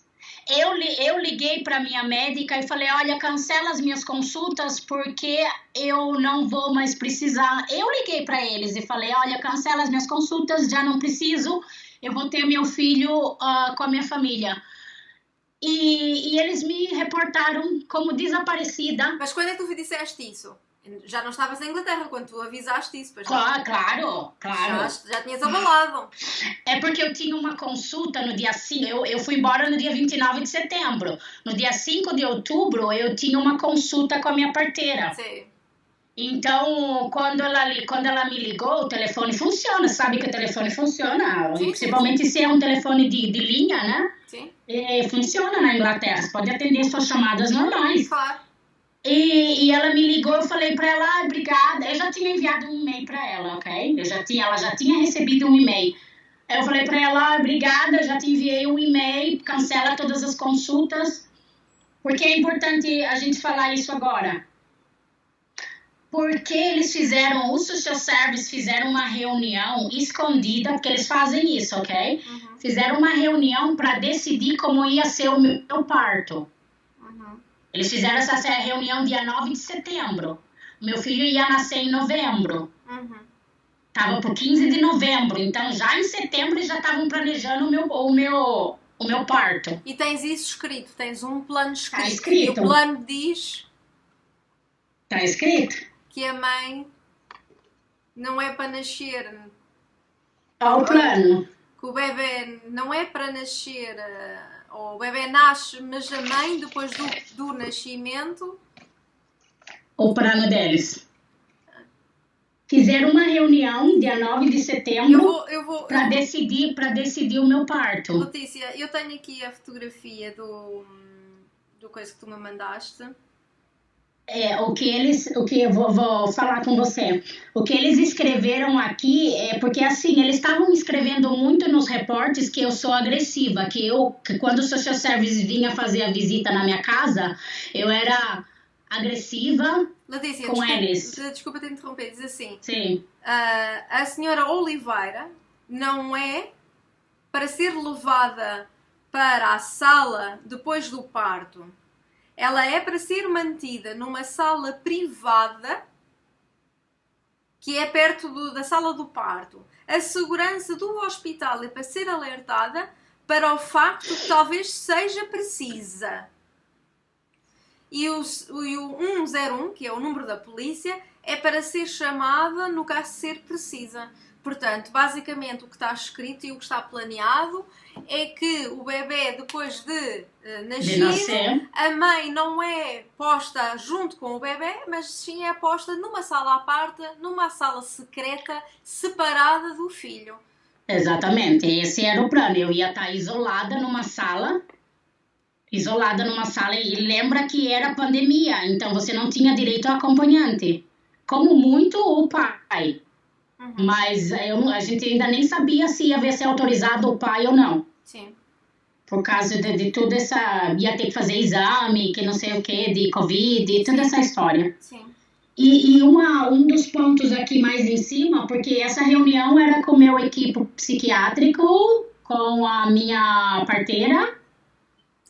Eu liguei para minha médica e falei, olha, cancela as minhas consultas porque eu não vou mais precisar. Eu liguei para eles e falei, olha, cancela as minhas consultas, já não preciso, eu vou ter meu filho com a minha família. E eles me reportaram como desaparecida. Mas quando é que tu disseste isso? Já não estavas na Inglaterra quando tu avisaste isso, pois não? Claro. Já tinhas abalado. É porque eu tinha uma consulta no dia 5, eu fui embora no dia 29 de setembro. No dia 5 de outubro, eu tinha uma consulta com a minha parteira. Sim. Então, quando ela me ligou, o telefone funciona, sabe que o telefone funciona, sim, principalmente se é um telefone de linha, né? Sim. Funciona na Inglaterra, você pode atender suas chamadas normais. Claro. E ela me ligou, eu falei para ela, obrigada. Eu já tinha enviado um e-mail para ela, ok? Ela já tinha recebido um e-mail. Eu falei para ela, obrigada, já te enviei um e-mail, cancela todas as consultas. Porque é importante a gente falar isso agora. Porque eles fizeram, os social service fizeram uma reunião escondida, porque eles fazem isso, ok? Uhum. Fizeram uma reunião para decidir como ia ser o meu parto. Eles fizeram essa reunião dia 9 de setembro. Meu filho ia nascer em novembro. Tava pro 15 de novembro. Então, já em setembro, eles já estavam planejando o meu parto. E tens isso escrito? Tens um plano escrito? Tá escrito. E o plano diz... Tá escrito. Que a mãe não é para nascer... Ao plano. Que o bebê não é para nascer... Ou o bebê nasce, mas a mãe, depois do nascimento... O plano deles. Fizeram uma reunião, dia 9 de setembro, para decidir o meu parto. Letícia, eu tenho aqui a fotografia do coisa que tu me mandaste. O que eu vou falar com você. O que eles escreveram aqui é porque, assim, eles estavam escrevendo muito nos reportes que eu sou agressiva, que quando o social service vinha fazer a visita na minha casa, eu era agressiva. Letícia, com eles. Desculpa te interromper, diz assim. Sim. A senhora Oliveira não é para ser levada para a sala depois do parto. Ela é para ser mantida numa sala privada que é perto da sala do parto. A segurança do hospital é para ser alertada para o facto que talvez seja precisa. E o 101, que é o número da polícia, é para ser chamada no caso de ser precisa. Portanto, basicamente o que está escrito e o que está planeado é que o bebê, depois de nascer, a mãe não é posta junto com o bebê, mas sim é posta numa sala à parte, numa sala secreta, separada do filho. Exatamente, esse era o plano. Eu ia estar isolada numa sala e lembra que era pandemia, então você não tinha direito a acompanhante. Como muito o pai. Mas a gente ainda nem sabia se ia ser autorizado o pai ou não. Sim. Por causa de tudo ia ter que fazer exame, que não sei o que, de Covid, toda essa história. Sim. E um dos pontos aqui mais em cima, porque essa reunião era com o meu equipe psiquiátrico, com a minha parteira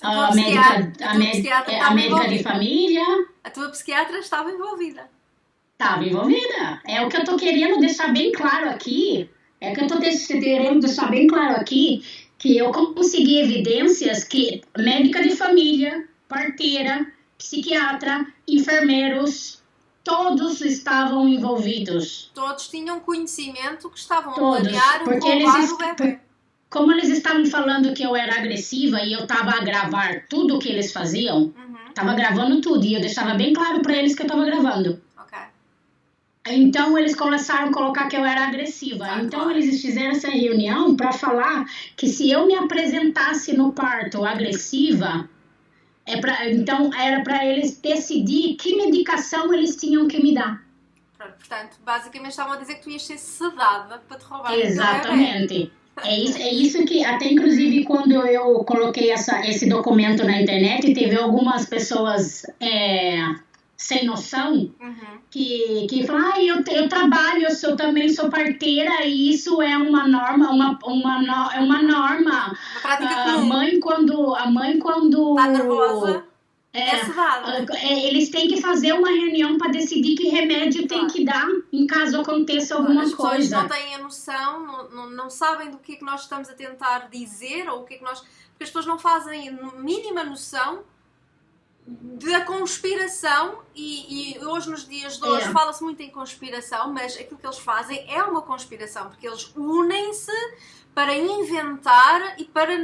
A médica de família. A tua psiquiatra estava envolvida. Estava envolvida. É o que eu estou querendo deixar bem claro aqui. Que eu consegui evidências que médica de família, parteira, psiquiatra, enfermeiros, todos estavam envolvidos. Todos tinham conhecimento que estavam a planear roubar o bebê. Como eles estavam falando que eu era agressiva e eu estava a gravar tudo o que eles faziam, estava gravando tudo e eu deixava bem claro para eles que eu estava gravando. Então, eles começaram a colocar que eu era agressiva. Então, eles fizeram essa reunião para falar que se eu me apresentasse no parto agressiva, então era para eles decidir que medicação eles tinham que me dar. Portanto, basicamente estavam a dizer que tu ias ser sedada para te roubar. Exatamente. É isso que, até inclusive, quando eu coloquei esse documento na internet, teve algumas pessoas sem noção que falam, eu trabalho, eu também sou parteira e isso é uma norma, é uma norma. Uma prática comum. A mãe quando está nervosa, é sedada. Eles têm que fazer uma reunião para decidir que remédio tem que dar em caso aconteça alguma coisa. As pessoas não têm a noção, não sabem do que é que nós estamos a tentar dizer ou o que é que nós... Porque as pessoas não fazem a mínima noção da conspiração e hoje nos dias de hoje fala-se muito em conspiração, mas aquilo que eles fazem é uma conspiração, porque eles unem-se para inventar e para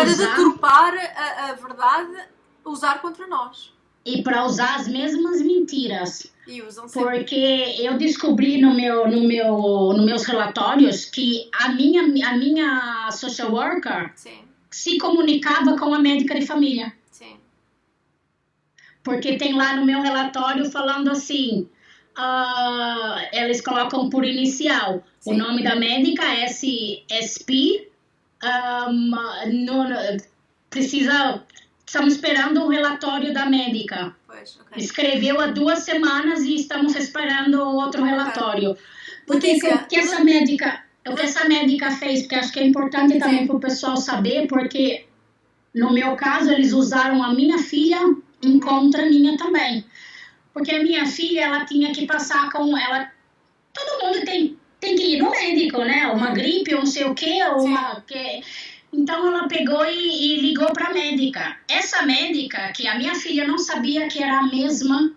deturpar a verdade, usar contra nós. E para usar as mesmas mentiras. E usam sempre. Porque eu descobri nos meus relatórios que a minha social worker se comunicava com a médica de família. Porque tem lá no meu relatório falando assim, eles colocam por inicial o nome da médica, SP, estamos esperando o relatório da médica. Escreveu há 2 semanas e estamos esperando outro relatório. Porque o que essa médica fez, porque acho que é importante também para o pessoal saber, porque no meu caso eles usaram a minha filha em contra minha também. Porque a minha filha, ela tinha que passar com ela. Todo mundo tem que ir no médico, né? Uma gripe, ou não sei o quê, Então ela pegou e ligou para a médica. Essa médica, que a minha filha não sabia que era a mesma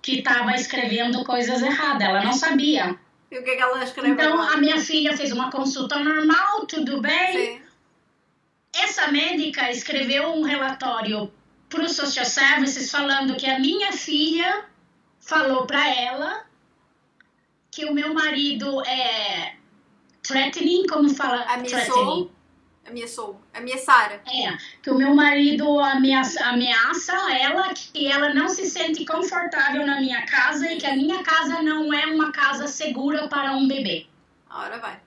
que estava escrevendo coisas erradas, ela não sabia. E o que ela escreveu? Então a minha filha fez uma consulta normal, tudo bem. Essa médica escreveu um relatório para o Social Services falando que a minha filha falou para ela que o meu marido é threatening, como fala? Ameaçar. Que o meu marido ameaça ela, que ela não se sente confortável na minha casa e que a minha casa não é uma casa segura para um bebê. Ora vai.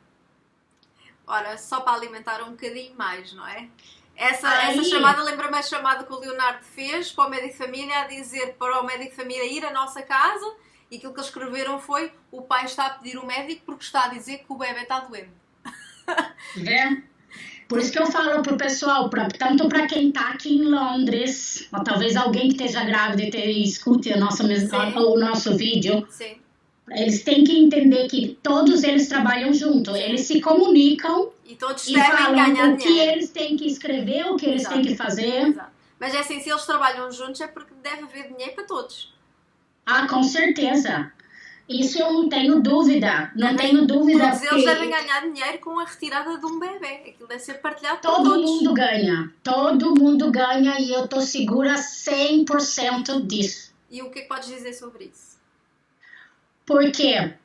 Ora, só para alimentar um bocadinho mais, não é? Essa chamada lembra-me a chamada que o Leonardo fez para o médico de família, a dizer para o médico de família ir à nossa casa, e aquilo que eles escreveram foi: o pai está a pedir o médico porque está a dizer que o bebê está doente. Por isso que eu falo pro pessoal, tanto para quem está aqui em Londres, ou talvez alguém que esteja grávida e escute o nosso vídeo, eles têm que entender que todos eles trabalham junto, eles se comunicam e todos falam ganhar o que eles têm que escrever, o que eles têm que fazer. Mas é assim, se eles trabalham juntos é porque deve haver dinheiro para todos. Com certeza. Isso eu não tenho dúvida. Todos eles devem ganhar dinheiro com a retirada de um bebê. Aquilo deve ser partilhado por todos. Todo mundo ganha e eu estou segura 100% disso. E o que é que podes dizer sobre isso? Porque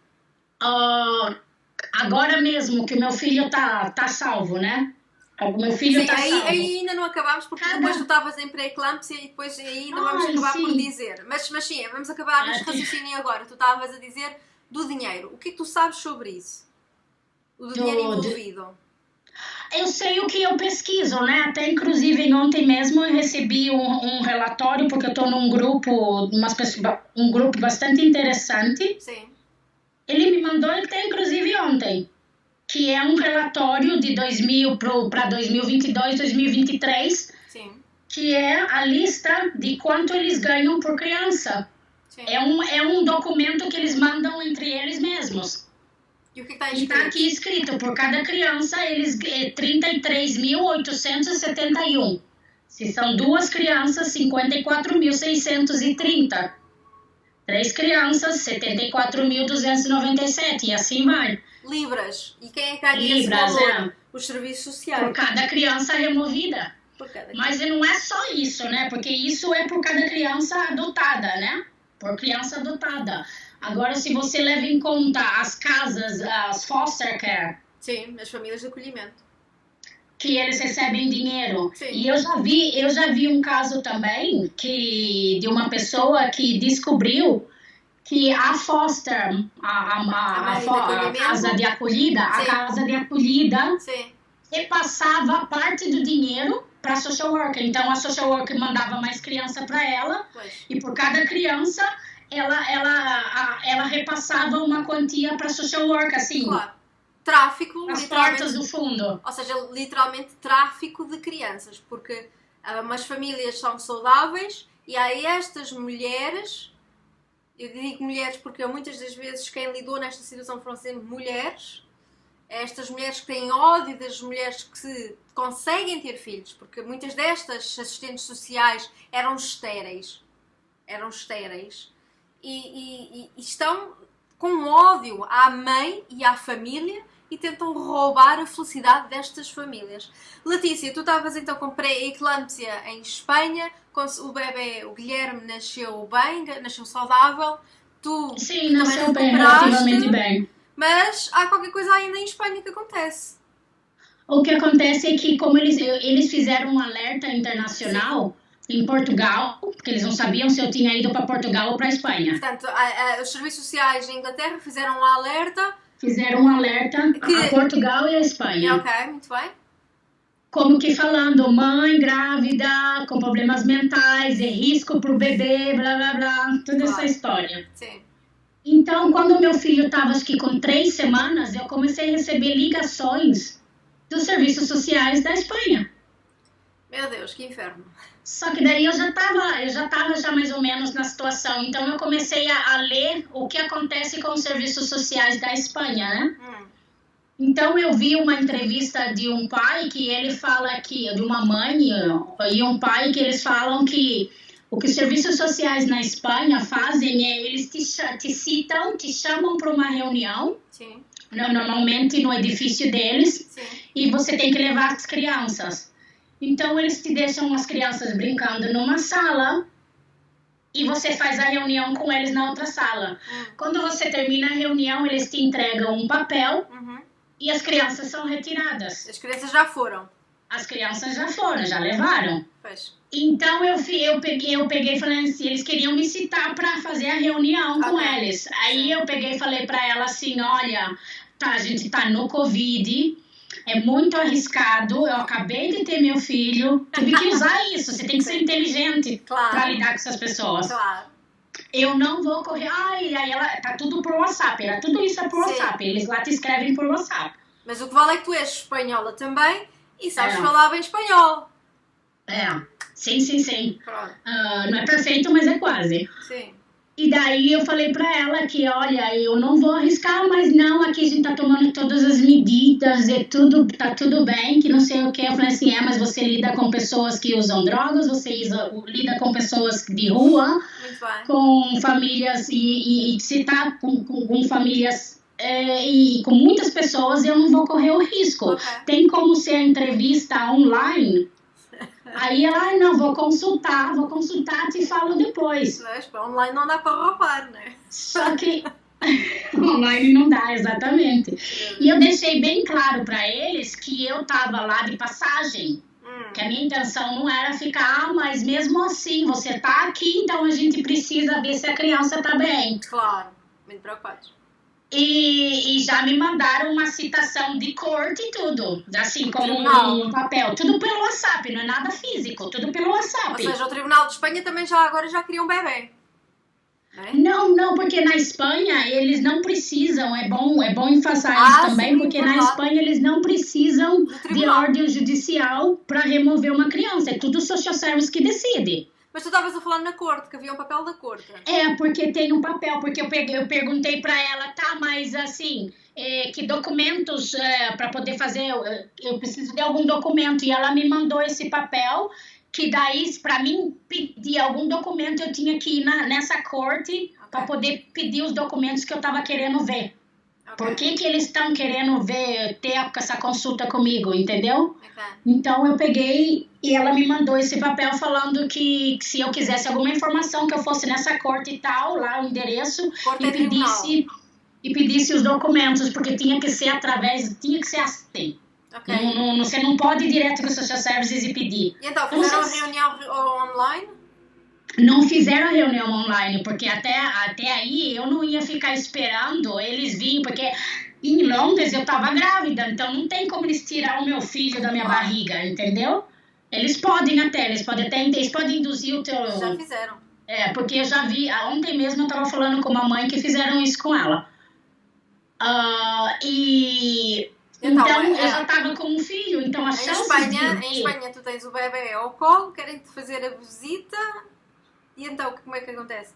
agora mesmo que o meu filho tá salvo, né? O meu filho está salvo. Aí ainda não acabámos, porque depois tu estavas em pré-eclâmpsia e depois aí não vamos acabar por dizer. Mas sim, vamos acabar neste raciocínio agora. Tu estavas a dizer do dinheiro. O que é que tu sabes sobre isso? O do dinheiro envolvido? Eu sei o que eu pesquiso, né? Até inclusive ontem mesmo eu recebi um relatório, porque eu estou num grupo, um grupo bastante interessante. Sim. Ele me mandou até inclusive ontem, que é um relatório de 2000 para 2022, 2023, Sim. que é a lista de quanto eles ganham por criança. Sim. É um documento que eles mandam entre eles mesmos. E o que está escrito? E está aqui escrito, por cada criança, eles 33.871. Se são 2 crianças, 54.630. 3 crianças, 74.297. E assim vai. Libras. E quem é que ganha esse valor? Os serviços sociais. Por cada criança removida. Mas não é só isso, né? Porque isso é por cada criança adotada, né? Por criança adotada. Agora, se você leva em conta as casas, as foster care. Sim, as famílias de acolhimento. Que eles recebem dinheiro. Sim. E eu já vi um caso também de uma pessoa que descobriu que a foster, a casa de acolhida, sim, a casa de acolhida, sim, repassava parte do dinheiro para a social worker. Então, a social worker mandava mais criança para ela, pois, e por cada criança, ela repassava uma quantia para a social worker, assim. Claro. Tráfico, as portas do fundo. Ou seja, literalmente tráfico de crianças, porque as famílias são saudáveis e há estas mulheres, eu digo mulheres porque muitas das vezes quem lidou nesta situação foram sempre mulheres, estas mulheres que têm ódio das mulheres que conseguem ter filhos, porque muitas destas assistentes sociais eram estéreis e estão com ódio à mãe e à família e tentam roubar a felicidade destas famílias. Letícia, tu estavas então com pré-eclâmpsia em Espanha, o bebê, o Guilherme, nasceu bem, nasceu saudável, tu sim, nasceu bem, relativamente bem. Mas há qualquer coisa ainda em Espanha que acontece. O que acontece é que, como eles fizeram um alerta internacional, sim, em Portugal, porque eles não sabiam se eu tinha ido para Portugal ou para Espanha. Portanto, os serviços sociais da Inglaterra fizeram um alerta. Fizeram um alerta a Portugal e a Espanha. Ok, muito bem. Como que falando, mãe grávida, com problemas mentais, é risco para o bebê, blá, blá, blá, toda essa história. Sim. Então, quando meu filho estava, acho que com 3 semanas, eu comecei a receber ligações dos serviços sociais da Espanha. Meu Deus, que inferno. Só que daí eu já estava já mais ou menos na situação. Então, eu comecei a ler o que acontece com os serviços sociais da Espanha, né? Então, eu vi uma entrevista de um pai que ele fala que, de uma mãe e um pai que eles falam que o que os serviços sociais na Espanha fazem é eles te citam, te chamam para uma reunião, sim, normalmente no edifício deles, sim, e você tem que levar as crianças. Então, eles te deixam as crianças brincando numa sala e você faz a reunião com eles na outra sala. Quando você termina a reunião, eles te entregam um papel e as crianças são retiradas. As crianças já foram. As crianças já foram, já levaram. Pois. Então, eu peguei e falei assim, eles queriam me citar para fazer a reunião com eles. Aí eu peguei e falei para ela assim, olha, a gente tá no Covid, é muito arriscado, eu acabei de ter meu filho, tive que usar isso, você tem que ser inteligente para lidar com essas pessoas. Claro. Eu não vou correr, aí ela, tá tudo por WhatsApp, tudo isso é por WhatsApp, eles lá te escrevem por WhatsApp. Mas o que vale é que tu és espanhola também e sabes falar bem espanhol. Sim. Não é perfeito, mas é quase. Sim. E daí eu falei pra ela que, olha, eu não vou arriscar, mas não, aqui a gente tá tomando todas as medidas, tá tudo bem, que não sei o que. Eu falei assim, mas você lida com pessoas que usam drogas, você lida com pessoas de rua, com famílias, e se tá com famílias e com muitas pessoas, eu não vou correr o risco. Tem como ser a entrevista online? Aí ela, não, vou consultar, te falo depois. Mas online não dá para roubar, né? Só que online não dá, exatamente. E eu deixei bem claro para eles que eu tava lá de passagem. Que a minha intenção não era ficar, mas mesmo assim, você tá aqui, então a gente precisa ver se a criança tá bem. Claro, muito preocupados. E já me mandaram uma citação de corte e tudo, assim, como um papel. Tudo pelo WhatsApp, não é nada físico, tudo pelo WhatsApp. Ou seja, o Tribunal de Espanha também agora já cria um bebê. Não, porque na Espanha eles não precisam, é bom enfatizar isso também, porque na Espanha eles não precisam de ordem judicial para remover uma criança, é tudo social social service que decide. Mas tu estavas a falar na corte, que havia um papel da corte. Porque tem um papel, porque eu perguntei para ela, tá, mas assim, que documentos para poder fazer, eu preciso de algum documento, e ela me mandou esse papel, que daí, para mim, pedir algum documento, eu tinha que ir nessa corte para poder pedir os documentos que eu estava querendo ver. Por que eles estão querendo ter essa consulta comigo, entendeu? Então, eu peguei e ela me mandou esse papel falando que se eu quisesse alguma informação, que eu fosse nessa corte e tal, lá o endereço, e pedisse os documentos, porque tinha que ser assim. Você não pode ir direto para o Social Services e pedir. E então, fizeram a reunião online? Não fizeram a reunião online, porque até aí eu não ia ficar esperando eles virem, porque em Londres eu estava grávida, então não tem como eles tirar o meu filho da minha barriga, entendeu? Eles podem induzir o teu... Já fizeram. Porque eu já vi, ontem mesmo eu estava falando com uma mãe que fizeram isso com ela. Então eu já estava com um filho, então a chance Em Espanha tu tens o bebê ao colo, querem-te fazer a visita, e então como é que acontece?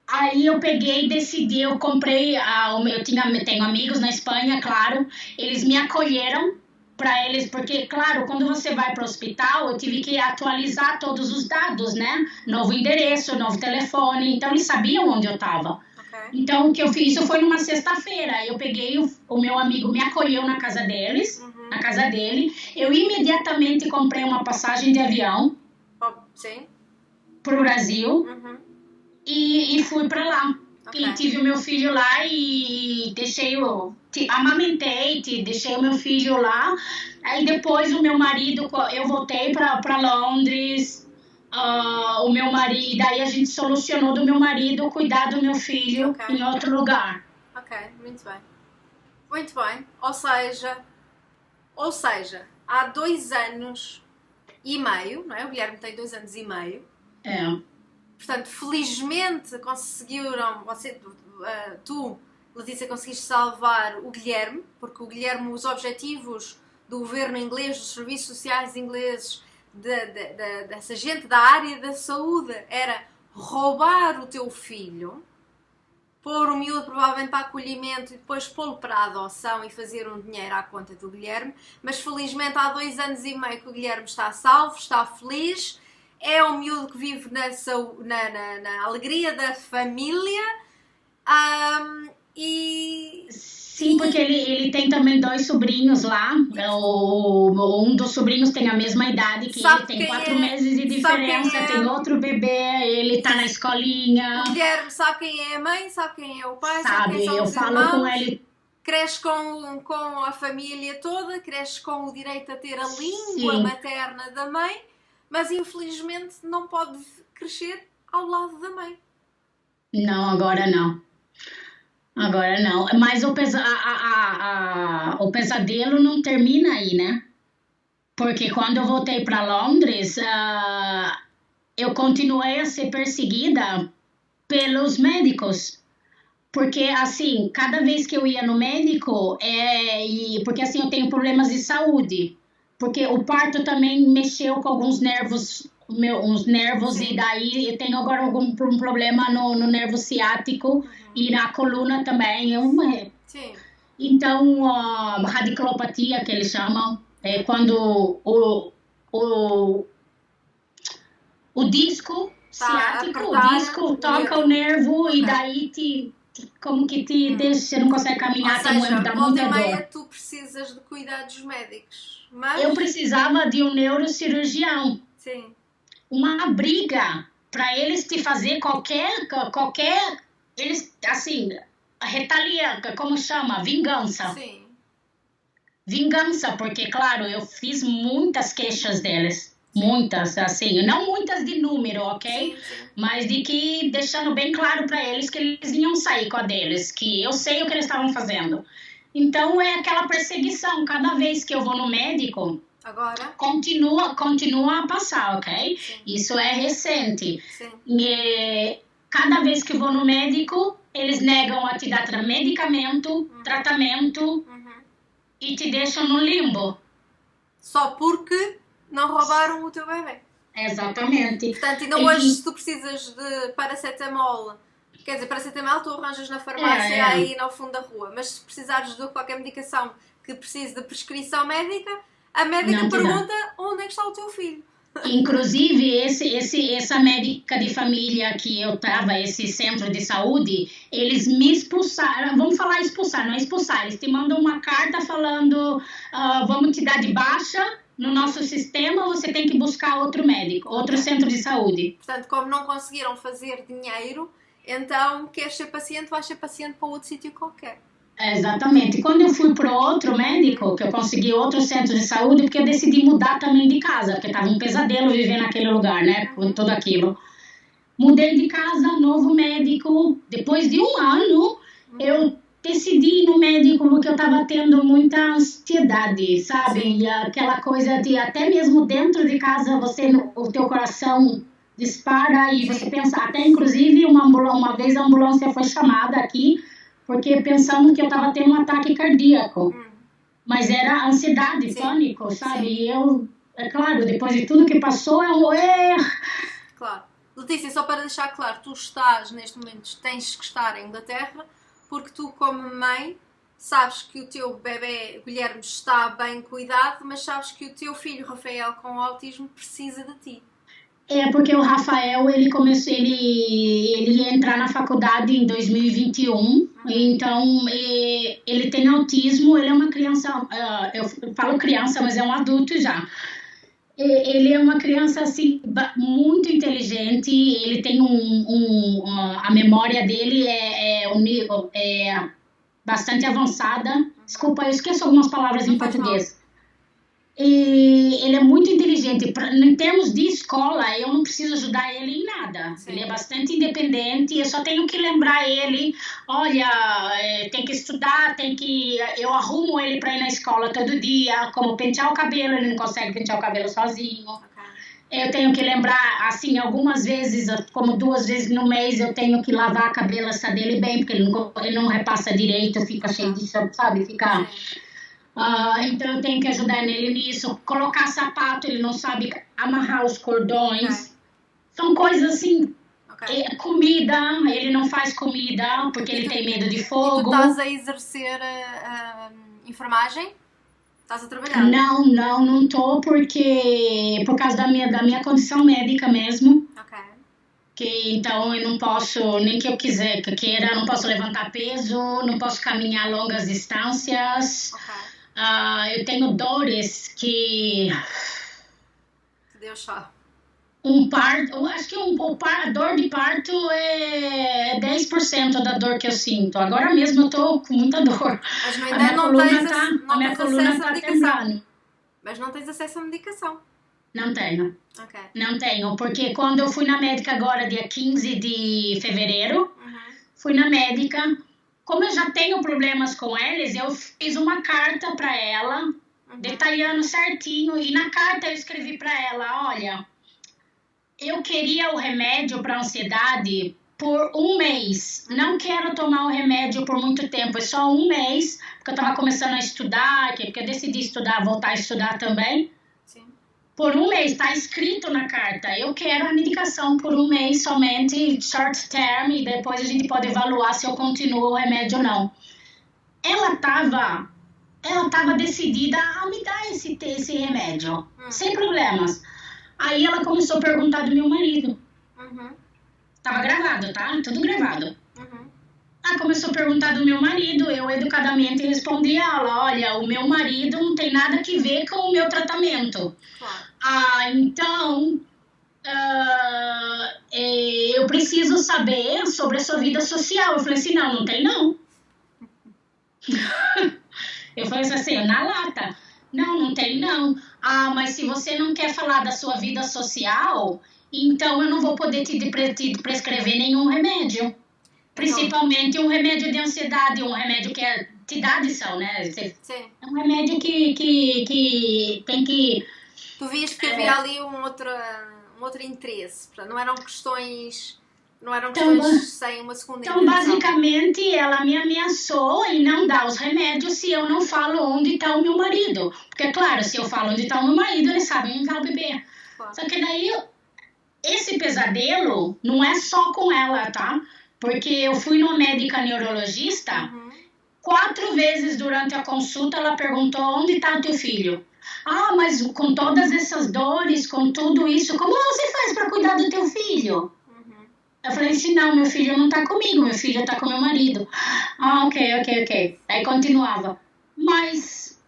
Aí eu peguei e decidi, eu comprei, tenho amigos na Espanha, claro, eles me acolheram para eles, porque, claro, quando você vai para o hospital, eu tive que atualizar todos os dados, né? Novo endereço, novo telefone, então eles sabiam onde eu estava. Então, o que eu fiz, isso foi numa sexta-feira. Eu peguei, o meu amigo me acolheu na casa deles, na casa dele. Eu imediatamente comprei uma passagem de avião para o Brasil e fui para lá. E tive o meu filho lá e amamentei, deixei o meu filho lá. Aí depois o meu marido, eu voltei para Londres. O meu marido, daí a gente solucionou do meu marido cuidar do meu filho em outro lugar. Muito bem. Muito bem. Ou seja, há 2 anos e meio, não é? O Guilherme tem 2 anos e meio. Portanto, felizmente conseguiram, tu, Letícia, conseguiste salvar o Guilherme, porque o Guilherme, os objetivos do governo inglês, dos serviços sociais ingleses, dessa gente da área da saúde, era roubar o teu filho, pôr o miúdo provavelmente para acolhimento e depois pô-lo para a adoção e fazer um dinheiro à conta do Guilherme. Mas felizmente há 2 anos e meio que o Guilherme está salvo, está feliz, é um miúdo que vive na alegria da família. Sim, porque ele tem também 2 sobrinhos lá. Um dos sobrinhos tem a mesma idade que ele, tem 4 meses de diferença, tem outro bebê, ele tá na escolinha. O Guilherme sabe quem é a mãe, sabe quem é o pai, sabe quem são eu os falo irmãos, com ele. Cresce com a família toda, cresce com o direito a ter a língua materna da mãe, mas infelizmente não pode crescer ao lado da mãe. Não, agora não. Mas o pesadelo não termina aí, né? Porque quando eu voltei para Londres, eu continuei a ser perseguida pelos médicos. Porque, assim, cada vez que eu ia no médico, porque, assim, eu tenho problemas de saúde. Porque o parto também mexeu com alguns nervos, e daí eu tenho agora um problema no nervo ciático e na coluna também. Então, radiculopatia, que eles chamam, é quando o disco ciático, toca o nervo e daí como que te deixa, você não consegue caminhar, dá muita dor. Tu precisas de cuidados médicos. Mas... Eu precisava de um neurocirurgião. Sim. Uma briga para eles te fazer qualquer eles, assim, retaliar, como chama? Vingança. Sim. Vingança, porque, claro, eu fiz muitas queixas deles. Muitas, assim, não muitas de número, ok? Sim. Mas de que, deixando bem claro para eles que eles iam sair com a deles, que eu sei o que eles estavam fazendo. Então, é aquela perseguição. Cada vez que eu vou no médico, agora continua a passar, ok? Sim. Isso é recente. Sim. E, cada vez que eu vou no médico, eles negam a te dar medicamento, tratamento e te deixam no limbo. Só porque não roubaram o teu bebê. Exatamente. Portanto, ainda hoje, se tu precisas de paracetamol, quer dizer, paracetamol tu arranjas na farmácia aí no fundo da rua, mas se precisares de qualquer medicação que precise de prescrição médica, a médica pergunta onde é que está o teu filho. Inclusive, essa médica de família que eu estava, esse centro de saúde, eles me expulsaram, vamos falar expulsar, não é expulsar, eles te mandam uma carta falando, vamos te dar de baixa no nosso sistema, você tem que buscar outro médico, outro centro de saúde. Portanto, como não conseguiram fazer dinheiro, então queres ser paciente, vais ser paciente para outro sítio qualquer. Exatamente. Quando eu fui para outro médico, que eu consegui outro centro de saúde, porque eu decidi mudar também de casa, porque estava um pesadelo viver naquele lugar, né? Com tudo aquilo. Mudei de casa, novo médico. Depois de um ano, eu decidi ir no médico porque eu estava tendo muita ansiedade, sabe? E aquela coisa de até mesmo dentro de casa, o teu coração dispara e você pensa, até inclusive uma vez a ambulância foi chamada aqui, porque pensando que eu estava tendo um ataque cardíaco. Mas era ansiedade, pânico, sabe? E eu, é claro, depois de tudo que passou, Claro. Letícia, só para deixar claro, tu estás, neste momento, tens que estar em Inglaterra, porque tu, como mãe, sabes que o teu bebê Guilherme está bem cuidado, mas sabes que o teu filho Rafael com autismo precisa de ti. Porque o Rafael, ele ia entrar na faculdade em 2021, então ele tem autismo, ele é uma criança, eu falo criança, mas é um adulto já. Ele é uma criança, assim, muito inteligente, ele tem a memória dele é bastante avançada. Desculpa, eu esqueço algumas palavras em português. E ele é muito inteligente. Em termos de escola, eu não preciso ajudar ele em nada. Sim. Ele é bastante independente. Eu só tenho que lembrar ele, olha, tem que estudar, eu arrumo ele para ir na escola todo dia, como pentear o cabelo, ele não consegue pentear o cabelo sozinho. Okay. Eu tenho que lembrar, assim, algumas vezes, como 2 vezes no mês, eu tenho que lavar a cabeça dele bem, porque ele não repassa direito, fica cheio de chão, sabe? Fica... então eu tenho que ajudar nele nisso, colocar sapato, ele não sabe amarrar os cordões, são coisas assim, comida, ele não faz comida porque ele tem medo de fogo. E tu estás a exercer enfermagem? Estás a trabalhar? Não estou porque por causa da minha condição médica mesmo. Então eu não posso, nem que eu queira, não posso levantar peso, não posso caminhar longas distâncias. Eu tenho dores que... Deu chá. Acho que a dor de parto é 10% da dor que eu sinto. Agora mesmo eu tô com muita dor. Mas ainda não tens acesso à medicação. Mas não tens acesso à medicação. Não tenho. Não tenho, porque quando eu fui na médica agora, dia 15 de fevereiro, fui na médica. Como eu já tenho problemas com eles, eu fiz uma carta para ela, detalhando certinho, e na carta eu escrevi para ela, olha, eu queria o remédio para ansiedade por 1 mês, não quero tomar o remédio por muito tempo, é só 1 mês, porque eu estava começando a estudar, porque eu decidi voltar a estudar também. Por 1 mês, está escrito na carta, eu quero a medicação por 1 mês somente, short term, e depois a gente pode evaluar se eu continuo o remédio ou não. Ela tava decidida a me dar esse remédio, sem problemas. Aí ela começou a perguntar do meu marido. Tava gravado, tá? Tudo gravado. Ela começou a perguntar do meu marido, eu educadamente respondi a ela, olha, o meu marido não tem nada que ver com o meu tratamento. Então, eu preciso saber sobre a sua vida social. Eu falei assim, não tem não. Eu falei assim, na lata. Não tem não. Mas se você não quer falar da sua vida social, então eu não vou poder te prescrever nenhum remédio. Principalmente um remédio de ansiedade, um remédio que te dá adição, né? Sim. É um remédio que tem que... Tu vias que havia ali um outro interesse, não eram questões sem uma segunda intenção. Então, basicamente, ela me ameaçou em não dar os remédios se eu não falo onde está o meu marido. Porque, claro, se eu falo onde está o meu marido, eles sabem onde está o bebê. Claro. Só que daí, esse pesadelo não é só com ela, tá? Porque eu fui numa médica neurologista, 4 vezes durante a consulta ela perguntou onde está o teu filho. Ah, mas com todas essas dores, com tudo isso, como você faz para cuidar do teu filho? Eu falei assim, não, meu filho não tá comigo, meu filho tá com meu marido. Ah, ok. Aí continuava. Mas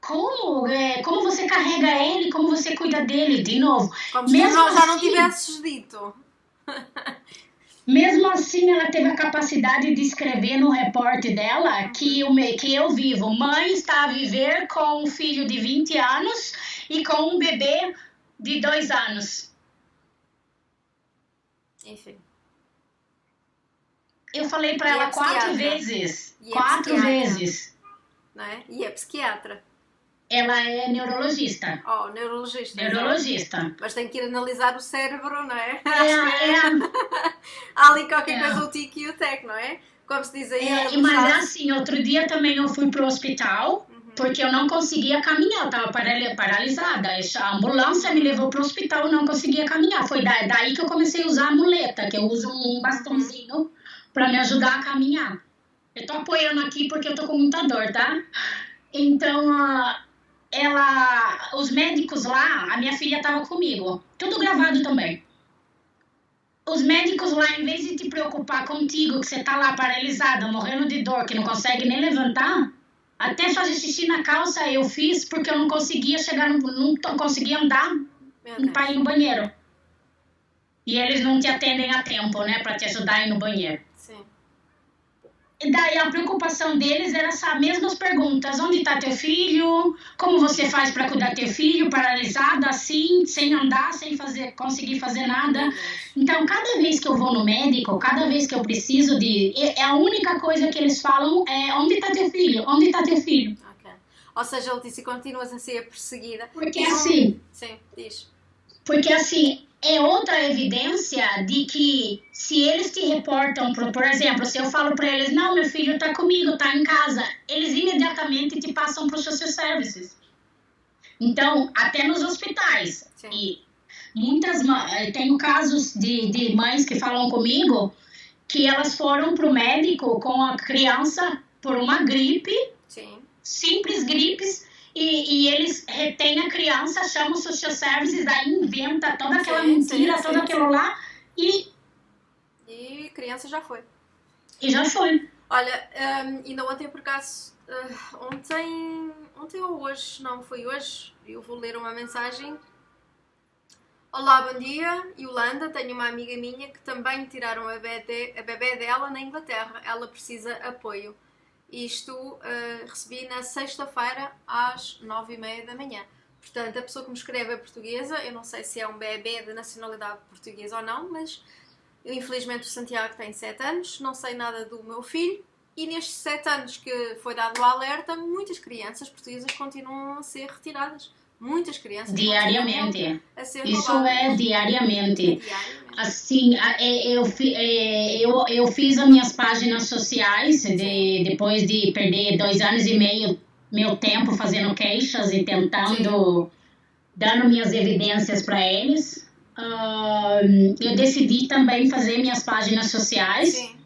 como você carrega ele, como você cuida dele? De novo. Como se mesmo tu já não tivesses dito. Mesmo assim, ela teve a capacidade de escrever no repórter dela que eu vivo. Mãe está a viver com um filho de 20 anos e com um bebê de 2 anos. Enfim. Eu falei para ela 4 vezes. 4 vezes. Não é? E é psiquiatra. Ela é neurologista. Oh, neurologista. Neurologista. Mas tem que ir analisar o cérebro, não é? Há ali qualquer coisa, o tic e o tec, não é? Como se diz aí. Mas assim, outro dia também eu fui pro hospital, porque eu não conseguia caminhar, eu tava paralisada. A ambulância me levou pro hospital, eu não conseguia caminhar. Foi daí que eu comecei a usar a muleta, que eu uso um bastãozinho para me ajudar a caminhar. Eu tô apoiando aqui porque eu tô com muita dor, tá? Então, os médicos lá, a minha filha tava comigo, tudo gravado também. Os médicos lá, em vez de te preocupar contigo, que você tá lá paralisada, morrendo de dor, que não consegue nem levantar, até fazer xixi na calça eu fiz porque eu não conseguia não conseguia andar para ir no banheiro. E eles não te atendem a tempo, né, para te ajudar a ir no banheiro. Sim. E daí a preocupação deles era essas mesmas perguntas. Onde está teu filho? Como você faz para cuidar teu filho? Paralisada assim, sem andar, sem conseguir fazer nada. Então, cada vez que eu vou no médico, cada vez que eu preciso a única coisa que eles falam é onde está teu filho? Onde está teu filho? Okay. Ou seja, Letícia, continuas a ser perseguida. Porque assim... Sim, diz. Porque assim... É outra evidência de que se eles te reportam, por exemplo, se eu falo para eles, não, meu filho está comigo, está em casa, eles imediatamente te passam para os social services. Então, até nos hospitais. Sim. E tenho casos de mães que falam comigo que elas foram para o médico com a criança por uma gripe, Sim. simples gripes, e eles retêm a criança, chamam os social services, aí inventa toda aquela mentira, todo aquilo lá, e a criança já foi. E já foi. Olha, ainda ontem, por acaso, ontem ou hoje, não foi hoje, eu vou ler uma mensagem. Olá, bom dia, Yolanda, tenho uma amiga minha que também tiraram a bebé dela na Inglaterra, ela precisa apoio. Isto recebi na sexta-feira às 9h30 da manhã. Portanto, a pessoa que me escreve é portuguesa. Eu não sei se é um bebê de nacionalidade portuguesa ou não, mas infelizmente o Santiago tem 7 anos, não sei nada do meu filho. E nestes 7 anos que foi dado o alerta, muitas crianças portuguesas continuam a ser retiradas. Muitas crianças diariamente. A ser Isso roubadas. É diariamente. Assim, eu fiz as minhas páginas sociais depois de perder 2 anos e meio meu tempo fazendo queixas e tentando, dando minhas evidências para eles. Eu decidi também fazer minhas páginas sociais. Sim.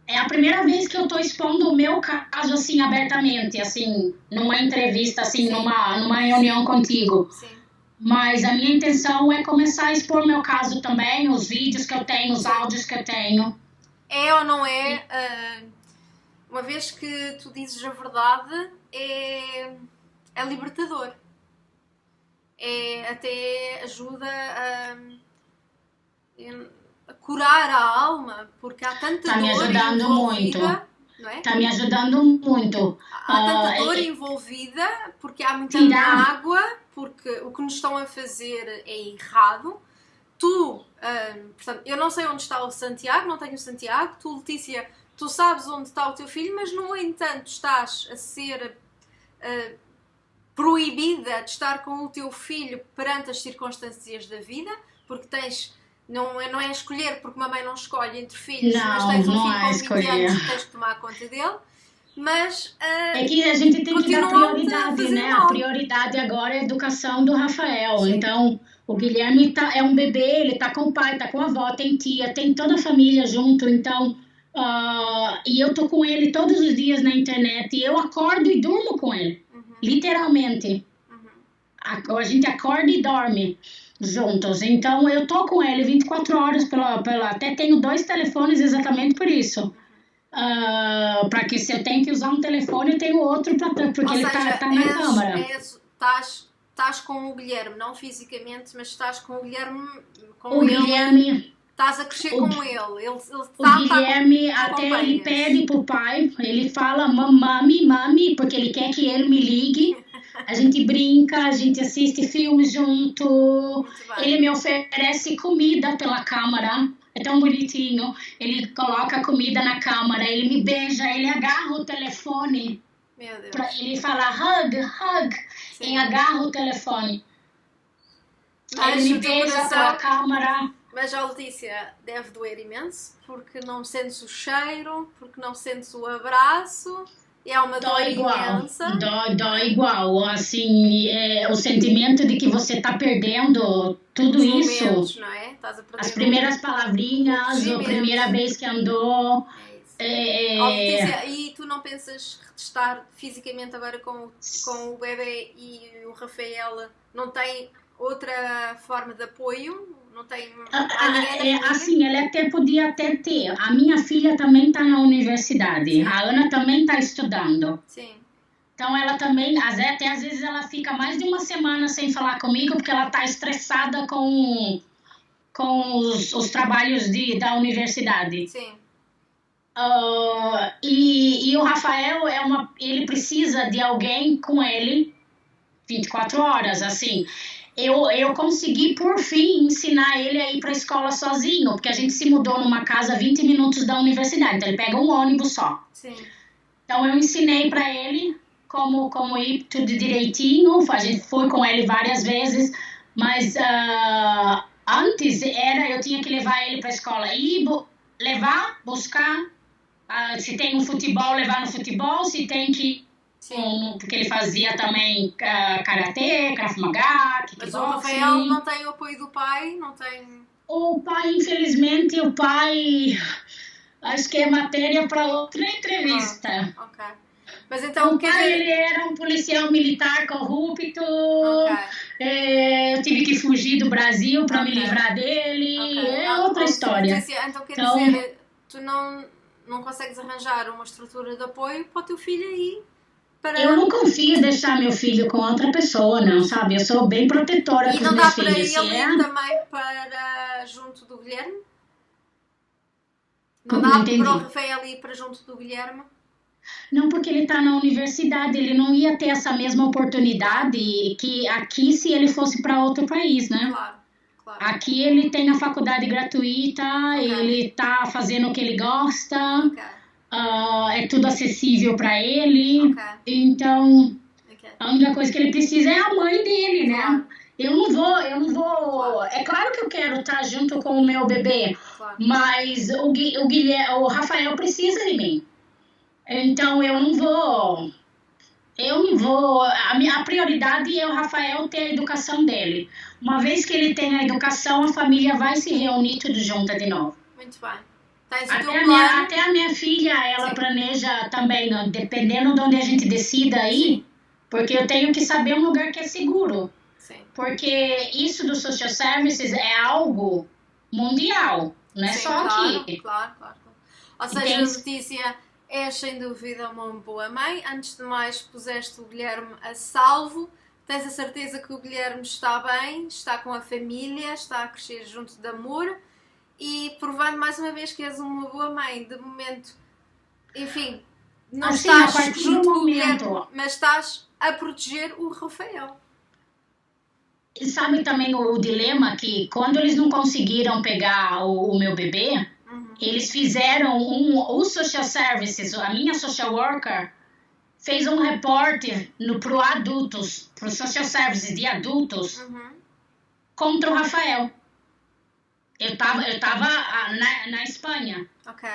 É a primeira vez que eu estou expondo o meu caso assim abertamente, assim, numa entrevista, assim, numa reunião contigo. Sim. Mas a minha intenção é começar a expor meu caso também, os vídeos que eu tenho, os áudios que eu tenho. É ou não é? Uma vez que tu dizes a verdade, é libertador. Até ajuda a curar a alma, porque há tanta dor envolvida. Não é? Está me ajudando muito. Há tanta dor envolvida, porque há muita mágoa, porque o que nos estão a fazer é errado. Portanto, eu não sei onde está o Santiago, não tenho o Santiago. Tu, Letícia, tu sabes onde está o teu filho, mas no entanto estás a ser proibida de estar com o teu filho perante as circunstâncias da vida, porque tens... Não é escolher, porque uma mãe não escolhe entre filhos, mas tens um filho com 20 anos e tens que tomar conta dele. Mas é que a gente tem que dar prioridade, né? A prioridade agora é a educação do Rafael. Sim. Então, O Guilherme é um bebê, ele tá com o pai, tá com a avó, tem tia, tem toda a família junto, então, e eu tô com ele todos os dias na internet, e eu acordo e durmo com ele, literalmente. A gente acorda e dorme juntos, então eu tô com ele 24 horas, até tenho 2 telefones exatamente por isso. Para que se eu tenho que usar um telefone, eu tenho outro, porque ele tá na câmara. Estás com o Guilherme, não fisicamente, mas estás com o Guilherme. Guilherme. Estás a crescer com ele. O Guilherme até ele pede pro pai, ele fala mami, porque ele quer que ele me ligue. A gente brinca, a gente assiste filmes junto. Ele me oferece comida pela câmera. É tão bonitinho. Ele coloca a comida na câmera, ele me beija, ele agarra o telefone. Meu Deus. Ele fala hug, sim. E agarra o telefone. Ele me beija pela câmera. Mas a Letícia deve doer imenso, porque não sentes o cheiro, porque não sentes o abraço. É uma dor imensa. Dói igual, assim, o sentimento de que você está perdendo tudo isso. Momentos, não é? Estás a perder as primeiras palavrinhas, a primeira vez que andou. Letícia, e tu não pensas estar fisicamente agora com o bebê e o Rafael? Não tem outra forma de apoio? Não tem assim, ele podia ter. A minha filha também está na universidade. Sim. A Ana também está estudando. Sim. Então ela também, até às vezes ela fica mais de uma semana sem falar comigo porque ela está estressada com os trabalhos da universidade. Sim. E o Rafael ele precisa de alguém com ele 24 horas, assim. Eu consegui, por fim, ensinar ele a ir para a escola sozinho, porque a gente se mudou numa casa a 20 minutos da universidade, então ele pega um ônibus só. Sim. Então eu ensinei para ele como ir tudo direitinho, a gente foi com ele várias vezes, mas antes eu tinha que levar ele para a escola, buscar, se tem um futebol, levar no futebol, se tem que... porque ele fazia também karatê, krav maga, kickboxing. Mas o Rafael não tem o apoio do pai? Não tem... O pai, infelizmente, acho que é matéria para outra entrevista. Ok. Mas então, o pai, ele era um policial militar corrupto. Eu tive que fugir do Brasil para me livrar dele. É outra história. Então, quer dizer, tu não consegues arranjar uma estrutura de apoio para o teu filho aí? Eu não confio em deixar meu filho com outra pessoa, não, sabe? Eu sou bem protetora com os meus filhos. E não dá para ele também para junto do Guilherme? Não dá para o Rafael ir para junto do Guilherme? Não, porque ele está na universidade, ele não ia ter essa mesma oportunidade que aqui se ele fosse para outro país, né? Claro. Aqui ele tem a faculdade gratuita, ele está fazendo o que ele gosta. É tudo acessível para ele, então a única coisa que ele precisa é a mãe dele, né? Eu não vou. É claro que eu quero estar junto com o meu bebê, mas o Rafael precisa de mim. Então eu não vou. A prioridade é o Rafael ter a educação dele. Uma vez que ele tem a educação, a família vai se reunir tudo junto de novo. Muito bem. Até a minha filha, ela planeja também, dependendo de onde a gente decida ir, porque eu tenho que saber um lugar que é seguro. Sim. Porque isso do social services é algo mundial, não é só aqui. Claro. Ou seja, Letícia, és sem dúvida uma boa mãe. Antes de mais, puseste o Guilherme a salvo. Tens a certeza que o Guilherme está bem, está com a família, está a crescer junto de amor. E provando mais uma vez que és uma boa mãe, de momento, enfim, não estás junto com o Guilherme, mas estás a proteger o Rafael. E sabe também o dilema que quando eles não conseguiram pegar o meu bebê, eles fizeram o social services, a minha social worker fez um repórter pro adultos, pro social services de adultos, contra o Rafael. Eu tava na Espanha. Ok.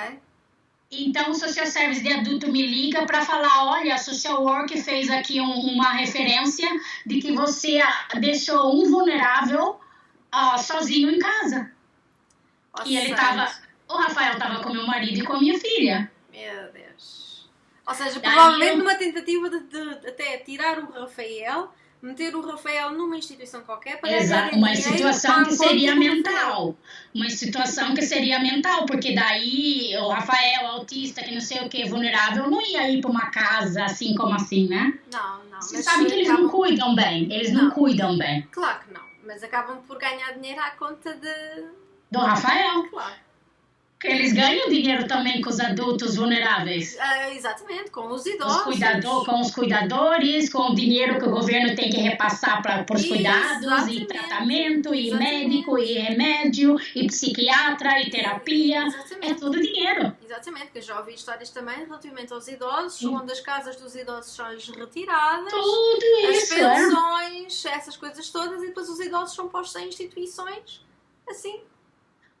Então o social service de adulto me liga para falar, olha, a social work fez aqui uma referência de que você deixou um vulnerável sozinho em casa. Ou E seja, o Rafael estava com meu marido e com minha filha. meu Deus. Ou seja, Daí provavelmente numa tentativa de até tirar o Rafael, meter o Rafael numa instituição qualquer para ganharem Uma dinheiro situação à que conta seria do Rafael. mental. Uma situação que seria mental, porque daí o Rafael, autista, que não sei o que, vulnerável, não ia ir para uma casa assim como assim, né? Não. Você Mas sabe que eles não cuidam bem. Eles não cuidam bem. Claro que não. Mas acabam por ganhar dinheiro à conta do Rafael. Claro. Que eles ganham dinheiro também com os adultos vulneráveis. Exatamente, com os idosos. Com os cuidadores, com o dinheiro que o governo tem que repassar para os cuidados, e tratamento, e médico, e remédio, e psiquiatra, e terapia. É tudo dinheiro. Exatamente, que eu já ouvi histórias também relativamente aos idosos, onde as casas dos idosos são-lhes retiradas. Tudo isso, as pensões, essas coisas todas, e depois os idosos são postos em instituições assim.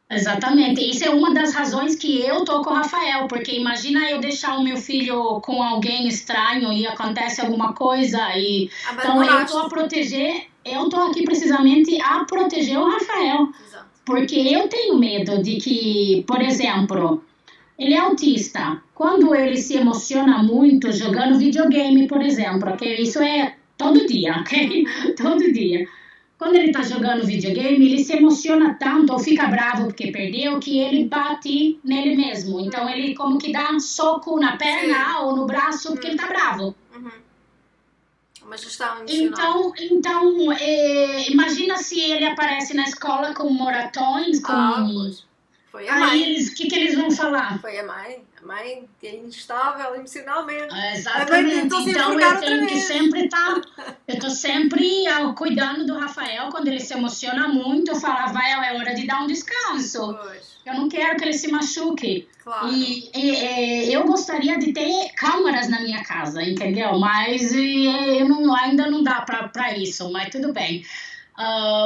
Exatamente, isso é uma das razões que eu tô com o Rafael, porque imagina eu deixar o meu filho com alguém estranho e acontece alguma coisa e então eu tô aqui precisamente a proteger o Rafael. Exato. Porque eu tenho medo de que, por exemplo, ele é autista, quando ele se emociona muito jogando videogame, por exemplo, ok? Isso é todo dia, ok? Todo dia. Quando ele está jogando videogame, ele se emociona tanto ou fica bravo porque perdeu, que ele bate nele mesmo. Então, ele como que dá um soco na perna ou no braço porque ele está bravo. Uma gestão emocional. Então imagina se ele aparece na escola com moratões, Foi a mãe. Aí, o que eles vão falar? Foi a mãe. A mãe que é instável emocionalmente. Exatamente. Então, eu tenho que sempre estar... Eu estou sempre cuidando do Rafael. Quando ele se emociona muito, eu falo, Rafael, é hora de dar um descanso. Pois. Eu não quero que ele se machuque. Claro. E eu gostaria de ter câmeras na minha casa, entendeu? Mas ainda não dá para isso, mas tudo bem.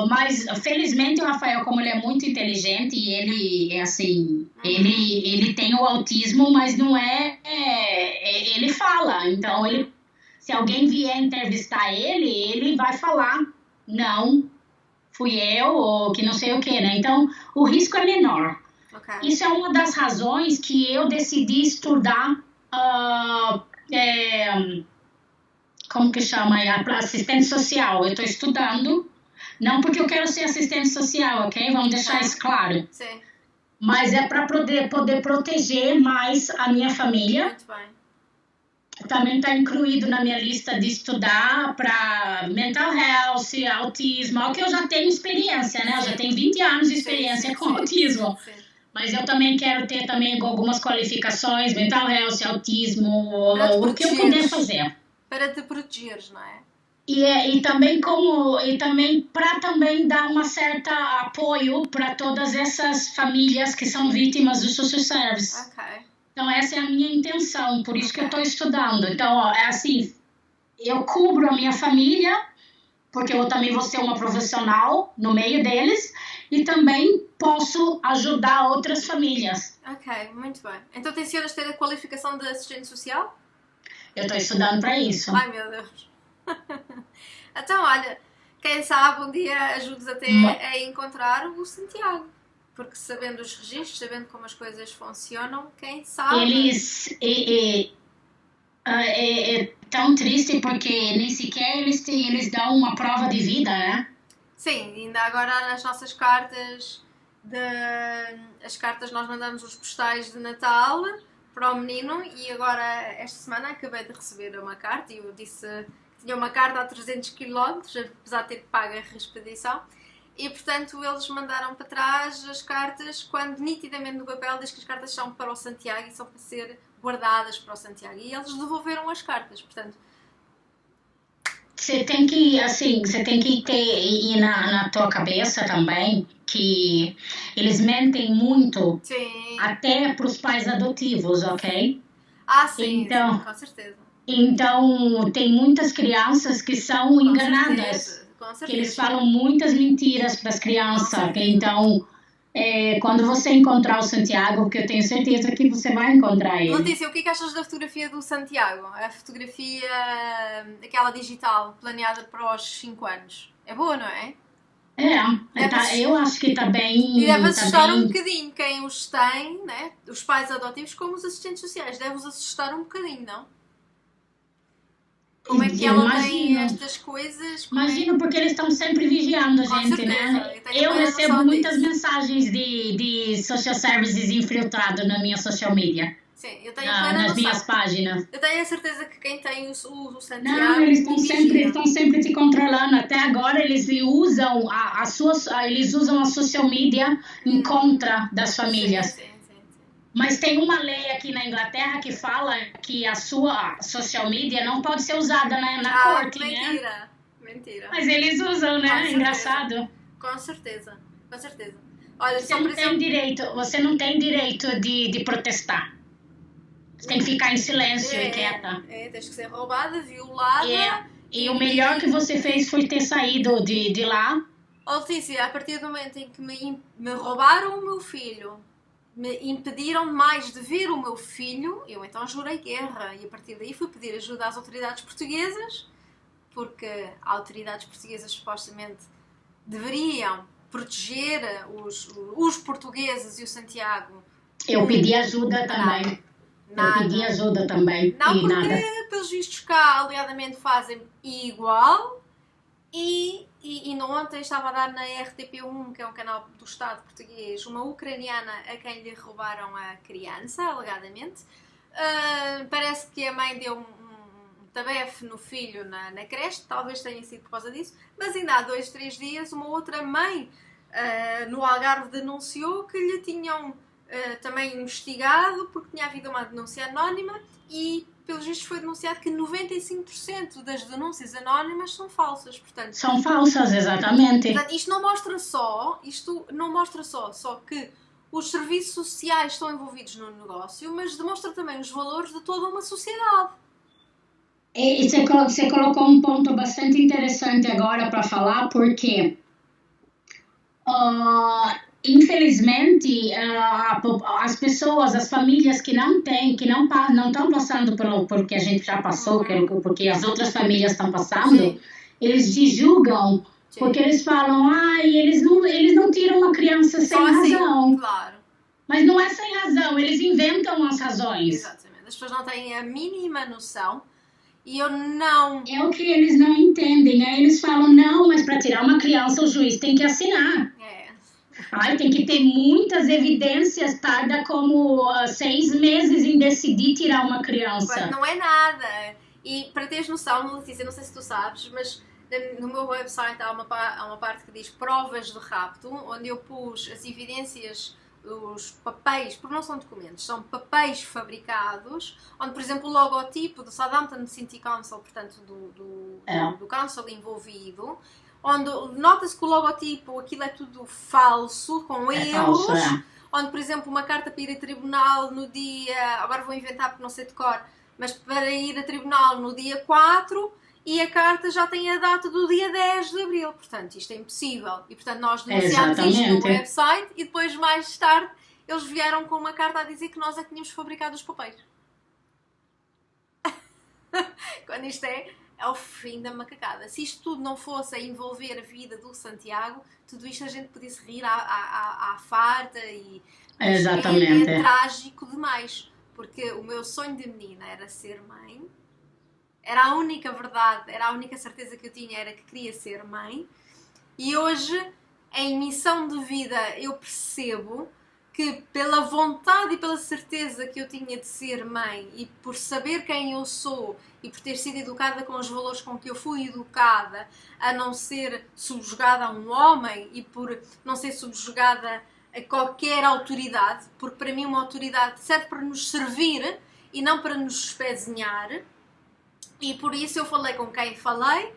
Mas felizmente o Rafael, como ele é muito inteligente e ele é assim, ele tem o autismo, mas não ele fala, então se alguém vier entrevistar ele vai falar, não, fui eu, ou que não sei o que, né? Então o risco é menor. Okay. Isso é uma das razões que eu decidi estudar como que chama? Assistente social. Eu estou estudando. Não porque eu quero ser assistente social, ok? Vamos deixar isso claro. Sim. Mas é para poder proteger mais a minha família. Muito bem. Também está incluído na minha lista de estudar para mental health, autismo, que eu já tenho experiência, né? Eu já tenho 20 anos de experiência com autismo. Sim. Mas eu também quero ter também algumas qualificações, mental health, autismo, o que eu puder fazer. Para te protegeres, não é? E também para também dar uma certa apoio para todas essas famílias que são vítimas do social service. Okay. Então essa é a minha intenção, por isso que eu estou estudando. Então é assim, eu cubro a minha família, porque eu também vou ser uma profissional no meio deles, e também posso ajudar outras famílias. Ok, muito bem. Então tencionas ter a qualificação de assistente social? Eu estou estudando para isso. Ai meu Deus. Então, olha, quem sabe um dia ajudes até a encontrar o Santiago. Porque sabendo os registros, sabendo como as coisas funcionam, quem sabe... É tão triste porque nem sequer eles dão uma prova de vida, né? Sim, ainda agora nas nossas cartas, as cartas nós mandamos os postais de Natal para o menino e agora esta semana acabei de receber uma carta e eu disse... Tinha uma carta a 300 km, apesar de ter pago a expedição. E, portanto, eles mandaram para trás as cartas quando nitidamente no papel diz que as cartas são para o Santiago e são para ser guardadas para o Santiago. E eles devolveram as cartas, portanto... Você tem que ter na tua cabeça também que eles mentem muito. Sim. Até para os pais adotivos, ok? Sim, então, sim, com certeza. Então, tem muitas crianças que são enganadas, com certeza. Que eles falam muitas mentiras para as crianças. Então, quando você encontrar o Santiago, porque eu tenho certeza que você vai encontrar ele. Letícia, o que achas da fotografia do Santiago? A fotografia, aquela digital, planeada para os 5 anos. É boa, não é? Eu acho que está bem. E deve assustar um bocadinho quem os tem, né? Os pais adotivos, como os assistentes sociais. Deve-os assustar um bocadinho, não? Como é que ela tem estas coisas? Imagino, porque eles estão sempre vigiando a gente, né? Eu recebo muitas mensagens de social services infiltrados na minha social media. Sim, eu tenho nas minhas páginas. Eu tenho a certeza que quem tem o Santiago... Não, eles estão sempre te controlando. Até agora eles usam eles usam a social media em contra das famílias. Sim. Mas tem uma lei aqui na Inglaterra que fala que a sua social media não pode ser usada na corte, né? Mentira. Mas eles usam, né? Engraçado. Com certeza. Olha, você não tem direito de protestar. Você tem que ficar em silêncio e quieta. Tens que ser roubada, violada. E o melhor que você fez foi ter saído de lá. Letícia, a partir do momento em que me roubaram o meu filho, me impediram mais de ver o meu filho, eu então jurei guerra. E a partir daí fui pedir ajuda às autoridades portuguesas, porque as autoridades portuguesas supostamente deveriam proteger os portugueses e o Santiago. Eu pedi ajuda também. Nada. Eu pedi ajuda também. Não, porque pelos vistos cá, alegadamente, fazem igual. E ontem estava a dar na RTP1, que é um canal do Estado português, uma ucraniana a quem lhe roubaram a criança, alegadamente. Parece que a mãe deu um tabefe no filho na creche, talvez tenha sido por causa disso. Mas ainda há 2, 3 dias, uma outra mãe no Algarve denunciou que lhe tinham... também investigado, porque tinha havido uma denúncia anónima e, pelos vistos, foi denunciado que 95% das denúncias anónimas são falsas. Portanto, são falsas, exatamente. Portanto, isto não mostra só que os serviços sociais estão envolvidos no negócio, mas demonstra também os valores de toda uma sociedade. E você colocou um ponto bastante interessante agora para falar, porque... infelizmente, as pessoas, as famílias que não estão passando pelo que a gente já passou, porque as outras famílias estão passando, sim, eles te julgam, sim, porque eles falam, eles não tiram uma criança sem razão. Claro. Mas não é sem razão, eles inventam as razões. Exatamente, as pessoas não têm a mínima noção. E eu não... É o que eles não entendem. Aí eles falam, não, mas para tirar uma criança o juiz tem que assinar. Tem que ter muitas evidências, tarda como 6 meses em decidir tirar uma criança. Não é nada. E para teres noção, Letícia, não sei se tu sabes, mas no meu website há uma parte que diz provas de rapto, onde eu pus as evidências, os papéis, porque não são documentos, são papéis fabricados, onde, por exemplo, o logotipo do Southampton City Council, portanto, do council envolvido, onde nota-se que o logotipo, aquilo é tudo falso, com erros, onde, por exemplo, uma carta para ir a tribunal no dia, agora vou inventar porque não sei de cor, mas para ir a tribunal no dia 4 e a carta já tem a data do dia 10 de abril, portanto isto é impossível. E portanto nós denunciámos isto no website e depois mais tarde eles vieram com uma carta a dizer que nós é que tínhamos fabricado os papéis. Quando isto é o fim da macacada. Se isto tudo não fosse a envolver a vida do Santiago, tudo isto a gente podia se rir à farta e... Exatamente. É trágico demais, porque o meu sonho de menina era ser mãe, era a única verdade, era a única certeza que eu tinha, era que queria ser mãe, e hoje, em missão de vida, eu percebo que pela vontade e pela certeza que eu tinha de ser mãe e por saber quem eu sou e por ter sido educada com os valores com que eu fui educada, a não ser subjugada a um homem e por não ser subjugada a qualquer autoridade, porque para mim uma autoridade serve para nos servir e não para nos espezinhar, e por isso eu falei com quem falei,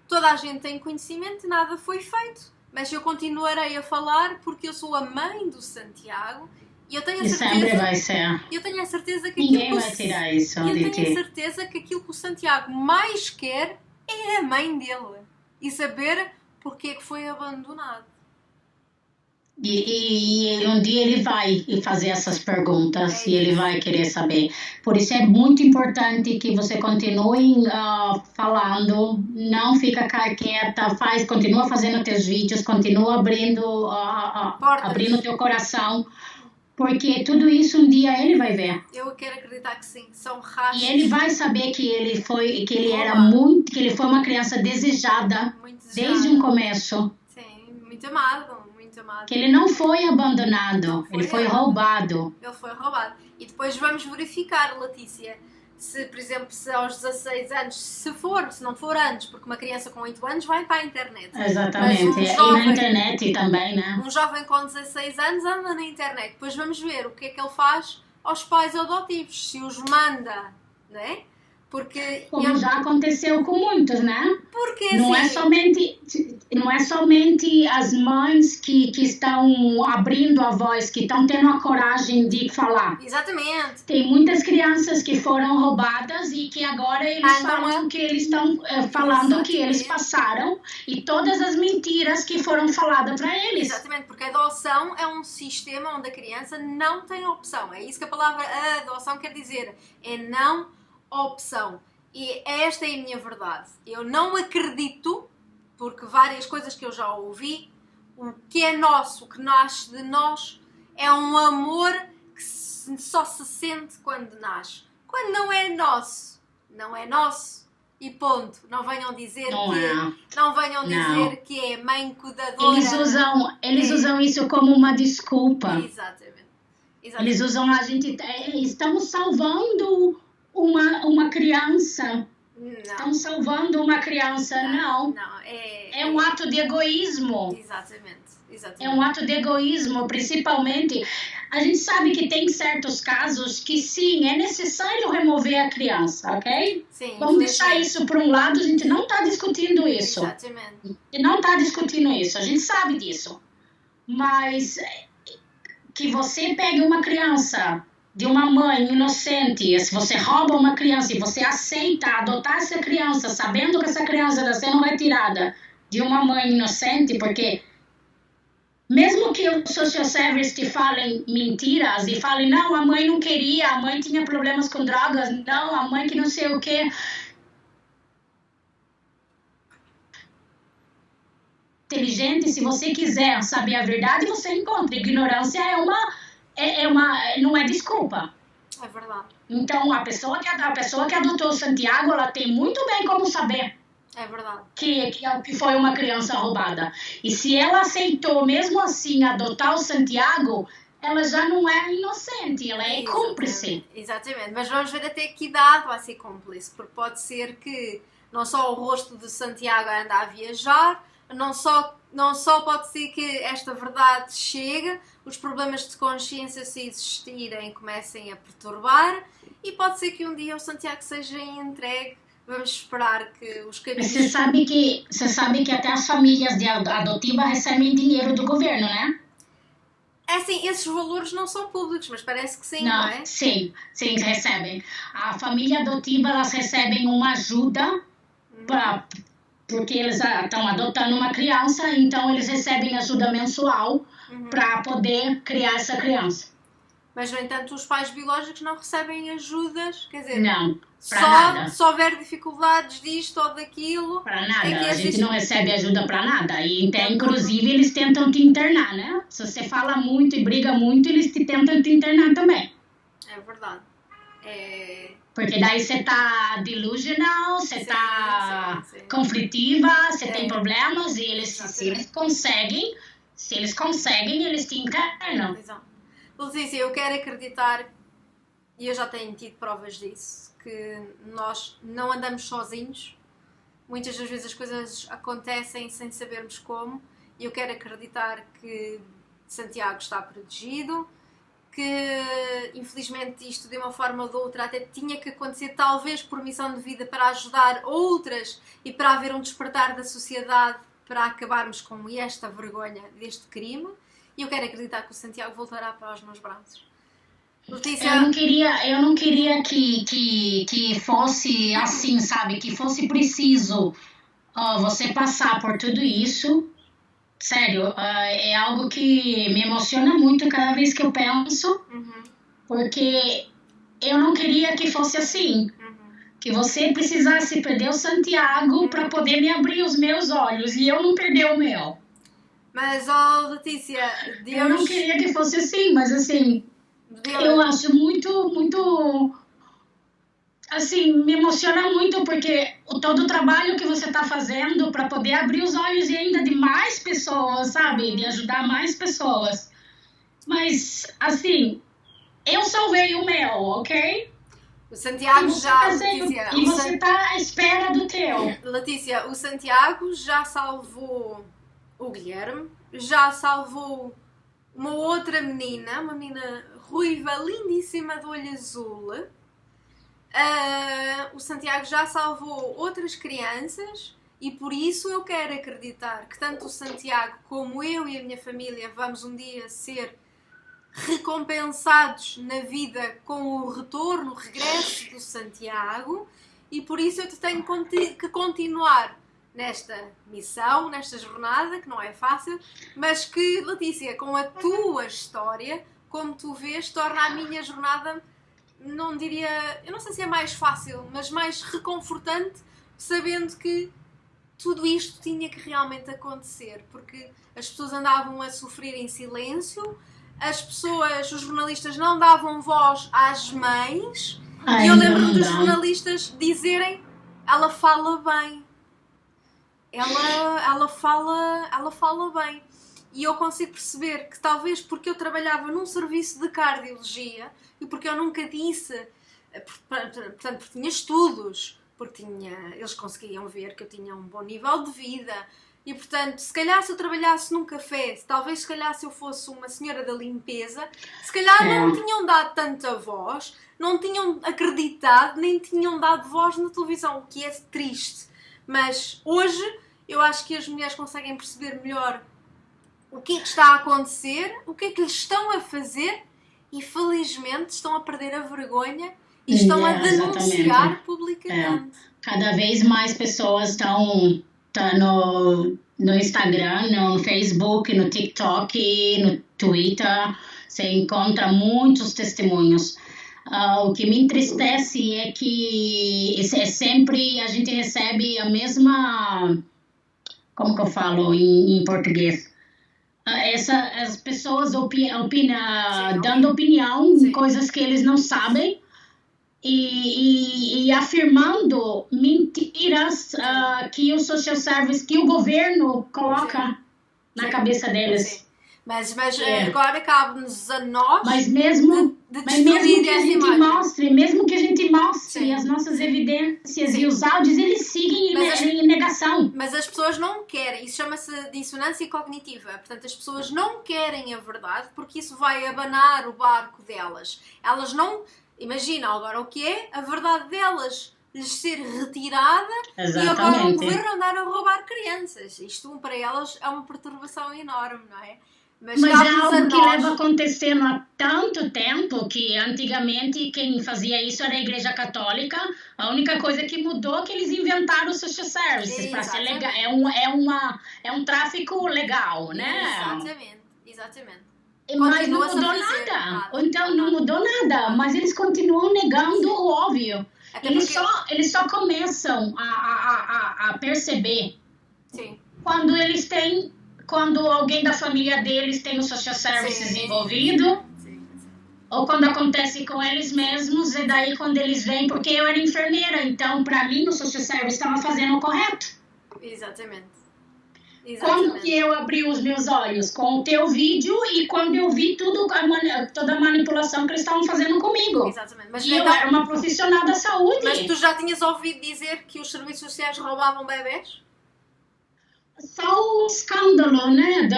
toda a gente tem conhecimento, nada foi feito. Mas eu continuarei a falar porque eu sou a mãe do Santiago e eu tenho a certeza, sempre vai ser. Eu tenho a certeza que ninguém vai tirar isso. Eu tenho a certeza que aquilo que o Santiago mais quer é a mãe dele e saber porque é que foi abandonado. E um dia ele vai fazer essas perguntas e ele vai querer saber. Por isso é muito importante que você continue falando, não fica quieta, continua fazendo teus vídeos, continua abrindo teu coração, porque tudo isso um dia ele vai ver. Eu quero acreditar que sim, são rastros. E ele vai saber que ele foi uma criança desejada, desde o começo. Sim, muito amado. Que ele não foi abandonado, ele foi roubado. Ele foi roubado. E depois vamos verificar, Letícia, se, por exemplo, se aos 16 anos, se não for antes, porque uma criança com 8 anos vai para a internet. Exatamente, e na internet também, né? Um jovem com 16 anos anda na internet. Depois vamos ver o que é que ele faz aos pais adotivos, se os manda, não é? Porque como já aconteceu com muitos, né? Porque não é somente as mães que estão abrindo a voz, que estão tendo a coragem de falar. Exatamente. Tem muitas crianças que foram roubadas e que agora eles falam que eles estão falando que eles passaram e todas as mentiras que foram faladas para eles. Exatamente, porque a adoção é um sistema onde a criança não tem opção. É isso que a palavra adoção quer dizer. É não opção. E esta é a minha verdade. Eu não acredito, porque várias coisas que eu já ouvi, o que é nosso, o que nasce de nós, é um amor que só se sente quando nasce. Quando não é nosso, não é nosso. E ponto. Não venham dizer que é mãe cuidadora. Eles usam isso como uma desculpa. Exatamente. Eles usam estamos salvando uma criança. Não. Estamos salvando uma criança. Não. É um ato de egoísmo. Exatamente. É um ato de egoísmo, principalmente. A gente sabe que tem certos casos que sim, é necessário remover a criança, ok? Sim. Vamos deixar isso para um lado, a gente não está discutindo isso. Exatamente. A gente não está discutindo isso, a gente sabe disso. Mas que você pegue uma criança de uma mãe inocente, se você rouba uma criança e você aceita adotar essa criança, sabendo que essa criança está sendo retirada de uma mãe inocente, porque mesmo que os social service te falem mentiras e falem, não, a mãe não queria, a mãe tinha problemas com drogas, não, a mãe que não sei o quê. Inteligente, se você quiser saber a verdade, você encontra. Ignorância não é desculpa. É verdade. Então, a pessoa que adotou o Santiago, ela tem muito bem como saber. É verdade. Que foi uma criança roubada. E se ela aceitou, mesmo assim, adotar o Santiago, ela já não é inocente, ela é cúmplice. Exatamente. Mas vamos ver até que idade vai ser cúmplice. Porque pode ser que não só o rosto de Santiago anda a viajar, não só pode ser que esta verdade chegue, os problemas de consciência, se existirem, comecem a perturbar, e pode ser que um dia o Santiago seja entregue. Vamos esperar que os caminhos... Você sabe que até as famílias de adotiva recebem dinheiro do governo, né? É assim, esses valores não são públicos, mas parece que sim, não é? Sim, recebem. A família adotiva, elas recebem uma ajuda porque eles estão adotando uma criança, então eles recebem ajuda mensual para poder criar essa criança. Mas, no entanto, os pais biológicos não recebem ajudas, quer dizer, não, para nada. Se houver dificuldades disto ou daquilo... Para nada, a gente não recebe ajuda para nada. E até, inclusive, eles tentam te internar, né? Se você fala muito e briga muito, eles tentam te internar também. É verdade. Porque daí você tá delusional, você tá conflitiva, você tem problemas, e se eles conseguem, eles te internam. Exato. Letícia, eu quero acreditar, e eu já tenho tido provas disso, que nós não andamos sozinhos. Muitas das vezes as coisas acontecem sem sabermos como, e eu quero acreditar que Santiago está protegido, que infelizmente isto de uma forma ou de outra até tinha que acontecer, talvez por missão de vida, para ajudar outras e para haver um despertar da sociedade para acabarmos com esta vergonha deste crime. E eu quero acreditar que o Santiago voltará para os meus braços. Letícia... Eu não queria que fosse assim, sabe? Que fosse preciso você passar por tudo isso sério, é algo que me emociona muito cada vez que eu penso, porque eu não queria que fosse assim. Que você precisasse perder o Santiago para poder me abrir os meus olhos e eu não perder o meu. Mas, Letícia, Deus... Eu não queria que fosse assim, mas assim, eu acho muito, assim, me emociona muito porque todo o trabalho que você está fazendo para poder abrir os olhos e ainda de mais pessoas, sabe? De ajudar mais pessoas. Mas, assim, eu salvei o meu, ok? O Santiago já... Letícia, e você está à espera do teu. Letícia, o Santiago já salvou o Guilherme, já salvou uma outra menina, uma menina ruiva, lindíssima, de olho azul. O Santiago já salvou outras crianças e por isso eu quero acreditar que tanto o Santiago como eu e a minha família vamos um dia ser recompensados na vida com o retorno, o regresso do Santiago, e por isso eu tenho que continuar nesta missão, nesta jornada, que não é fácil, mas que, Letícia, com a tua história, como tu vês, torna a minha jornada, não diria, eu não sei se é mais fácil, mas mais reconfortante, sabendo que tudo isto tinha que realmente acontecer, porque as pessoas andavam a sofrer em silêncio, as pessoas, os jornalistas não davam voz às mães. E eu lembro-me dos jornalistas dizerem: ela fala bem, ela fala bem. E eu consigo perceber que talvez porque eu trabalhava num serviço de cardiologia e porque eu nunca disse, portanto, porque tinha estudos, porque eles conseguiam ver que eu tinha um bom nível de vida. E, portanto, se calhar se eu trabalhasse num café, talvez se calhar se eu fosse uma senhora da limpeza, se calhar não tinham dado tanta voz, não tinham acreditado, nem tinham dado voz na televisão, o que é triste. Mas hoje eu acho que as mulheres conseguem perceber melhor o que é que está a acontecer, o que é que lhes estão a fazer e felizmente estão a perder a vergonha e estão a denunciar publicamente. Cada vez mais pessoas estão no Instagram, no Facebook, no TikTok, no Twitter, você encontra muitos testemunhos. O que me entristece é que sempre a gente recebe a mesma, como que eu falo em português? As pessoas opinam, dando opinião em coisas que eles não sabem. E afirmando mentiras que o social service, que o governo coloca na cabeça deles. Sim. Mas agora cabe-nos a nós mas mesmo que a gente mostre as nossas evidências e os áudios, eles seguem em negação. Mas as pessoas não querem, isso chama-se dissonância cognitiva, portanto as pessoas não querem a verdade porque isso vai abanar o barco delas. Elas não... Imagina agora o que é a verdade delas lhes ser retirada. Exatamente. E agora o governo andar a roubar crianças. Isto para elas é uma perturbação enorme, não é? Mas é algo que leva acontecendo há tanto tempo que antigamente quem fazia isso era a Igreja Católica. A única coisa que mudou é que eles inventaram os social services para ser legal. É um tráfico legal, né? Exatamente. Mas não mudou nada. Então não mudou nada, mas eles continuam negando o óbvio. Eles só começam a perceber quando alguém da família deles tem o social services envolvido, ou quando acontece com eles mesmos, e daí quando eles vêm, porque eu era enfermeira, então para mim o social service estava fazendo o correto. Exatamente. Quando que eu abri os meus olhos? Com o teu vídeo e quando eu vi toda a manipulação que eles estavam fazendo comigo. Exatamente. Mas eu era uma profissional da saúde. Mas tu já tinhas ouvido dizer que os serviços sociais roubavam bebés? Só o escândalo, né,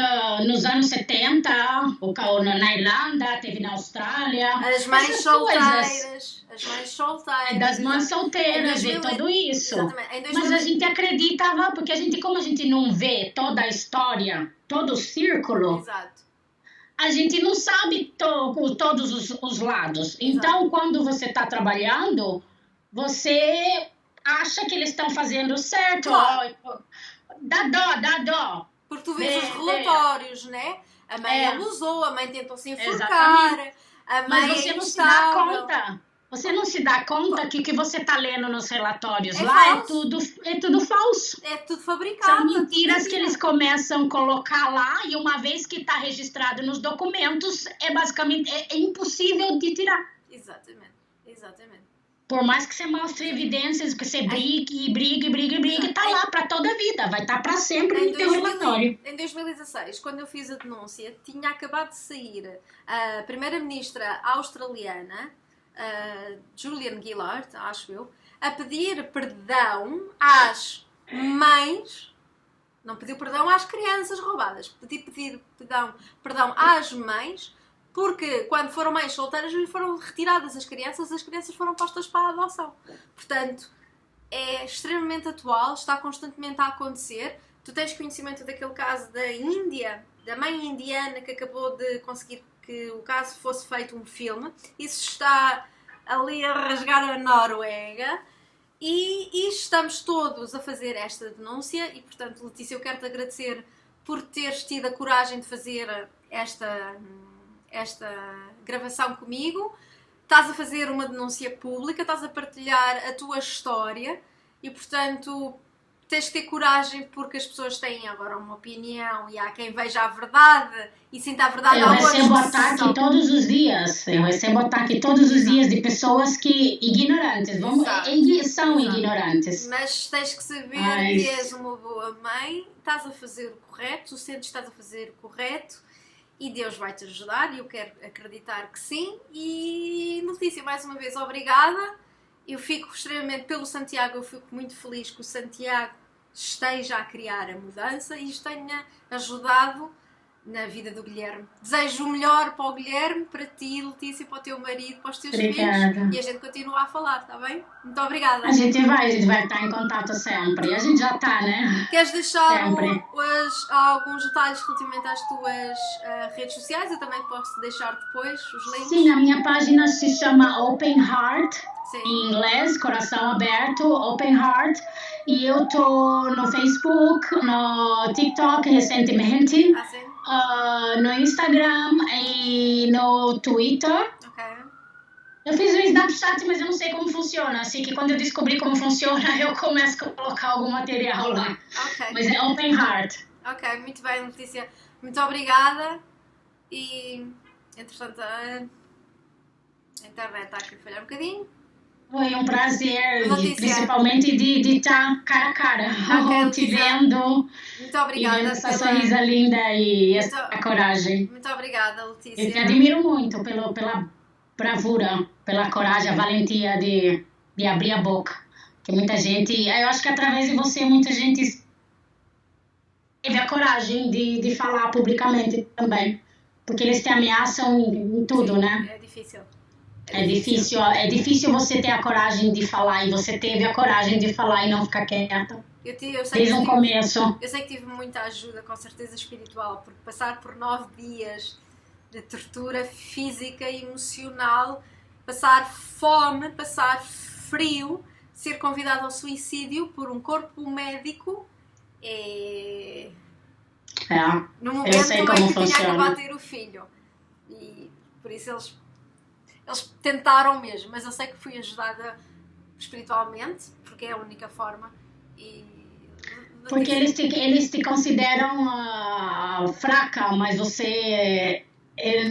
nos anos 70, na Irlanda, teve na Austrália. As mães solteiras. Das mães solteiras e tudo isso. Mas a gente acreditava, porque como a gente não vê toda a história, todo o círculo, a gente não sabe todos os lados. Então, quando você está trabalhando, você acha que eles estão fazendo certo. Dá dó. Porque tu vês os relatórios, né? A mãe abusou, a mãe tentou se enforcar, a mãe Mas você não se dá conta. Você não se dá conta que o que você está lendo nos relatórios lá é tudo falso. É tudo fabricado. São mentiras que eles começam a colocar lá e uma vez que está registrado nos documentos, basicamente impossível de tirar. Exatamente. Por mais que você mostre evidências, que você brigue, está lá para toda a vida. Vai estar para sempre no teu relatório. Em 2016, quando eu fiz a denúncia, tinha acabado de sair a primeira-ministra australiana, Julia Gillard, acho eu, a pedir perdão às mães, não pediu perdão às crianças roubadas, pediu perdão às mães, porque quando foram mães solteiras foram retiradas as crianças foram postas para a adoção. Portanto, é extremamente atual, está constantemente a acontecer. Tu tens conhecimento daquele caso da Índia, da mãe indiana que acabou de conseguir que o caso fosse feito um filme. Isso está ali a rasgar a Noruega. E estamos todos a fazer esta denúncia e, portanto, Letícia, eu quero-te agradecer por teres tido a coragem de fazer esta gravação comigo. Estás a fazer uma denúncia pública, estás a partilhar a tua história e, portanto, tens que ter coragem porque as pessoas têm agora uma opinião e há quem veja a verdade e sinta a verdade. Eu recebo ataque todos os dias. De pessoas que ignorantes, são ignorantes. Mas tens que saber que és uma boa mãe, estás a fazer o correto, sentes que estás a fazer o correto e Deus vai te ajudar e eu quero acreditar que sim. E Letícia, mais uma vez, obrigada. Eu fico extremamente, pelo Santiago, eu fico muito feliz que o Santiago esteja a criar a mudança e isto tenha ajudado na vida do Guilherme. Desejo o melhor para o Guilherme, para ti, Letícia, para o teu marido, para os teus filhos e a gente continua a falar, está bem? Muito obrigada. A gente vai estar em contato sempre. A gente já está, né? Queres deixar alguns detalhes relativamente às tuas redes sociais? Eu também posso deixar depois os links. Sim, a minha página se chama Open Heart. Sim. Em inglês, coração aberto, Open Heart. E eu tô no Facebook, no TikTok recentemente, no Instagram e no Twitter. Okay. Eu fiz um Snapchat, mas eu não sei como funciona. Assim que quando eu descobrir como funciona, eu começo a colocar algum material lá. Okay. Mas é Open Heart. Ok, muito bem, Letícia. Muito obrigada. E, entretanto, a internet está aqui a falhar um bocadinho. Foi um prazer, principalmente de estar cara a cara, te vendo. Muito obrigada. E vendo essa sorrisa linda e essa coragem. Muito obrigada, Letícia. Eu te admiro muito pela bravura, pela coragem, a valentia de abrir a boca. Que muita gente, eu acho que através de você, muita gente teve a coragem de falar publicamente também. Porque eles te ameaçam em tudo, né? É difícil. É difícil você ter a coragem de falar e você teve a coragem de falar e não ficar quieta. Desde o começo. Eu sei que tive muita ajuda, com certeza espiritual, porque passar por 9 dias de tortura física e emocional, passar fome, passar frio, ser convidado ao suicídio por um corpo médico, no momento eu sei como funciona. Tinha acabado de ter o filho. E por isso eles tentaram mesmo, mas eu sei que fui ajudada espiritualmente, porque é a única forma. Porque eles te consideram fraca, mas você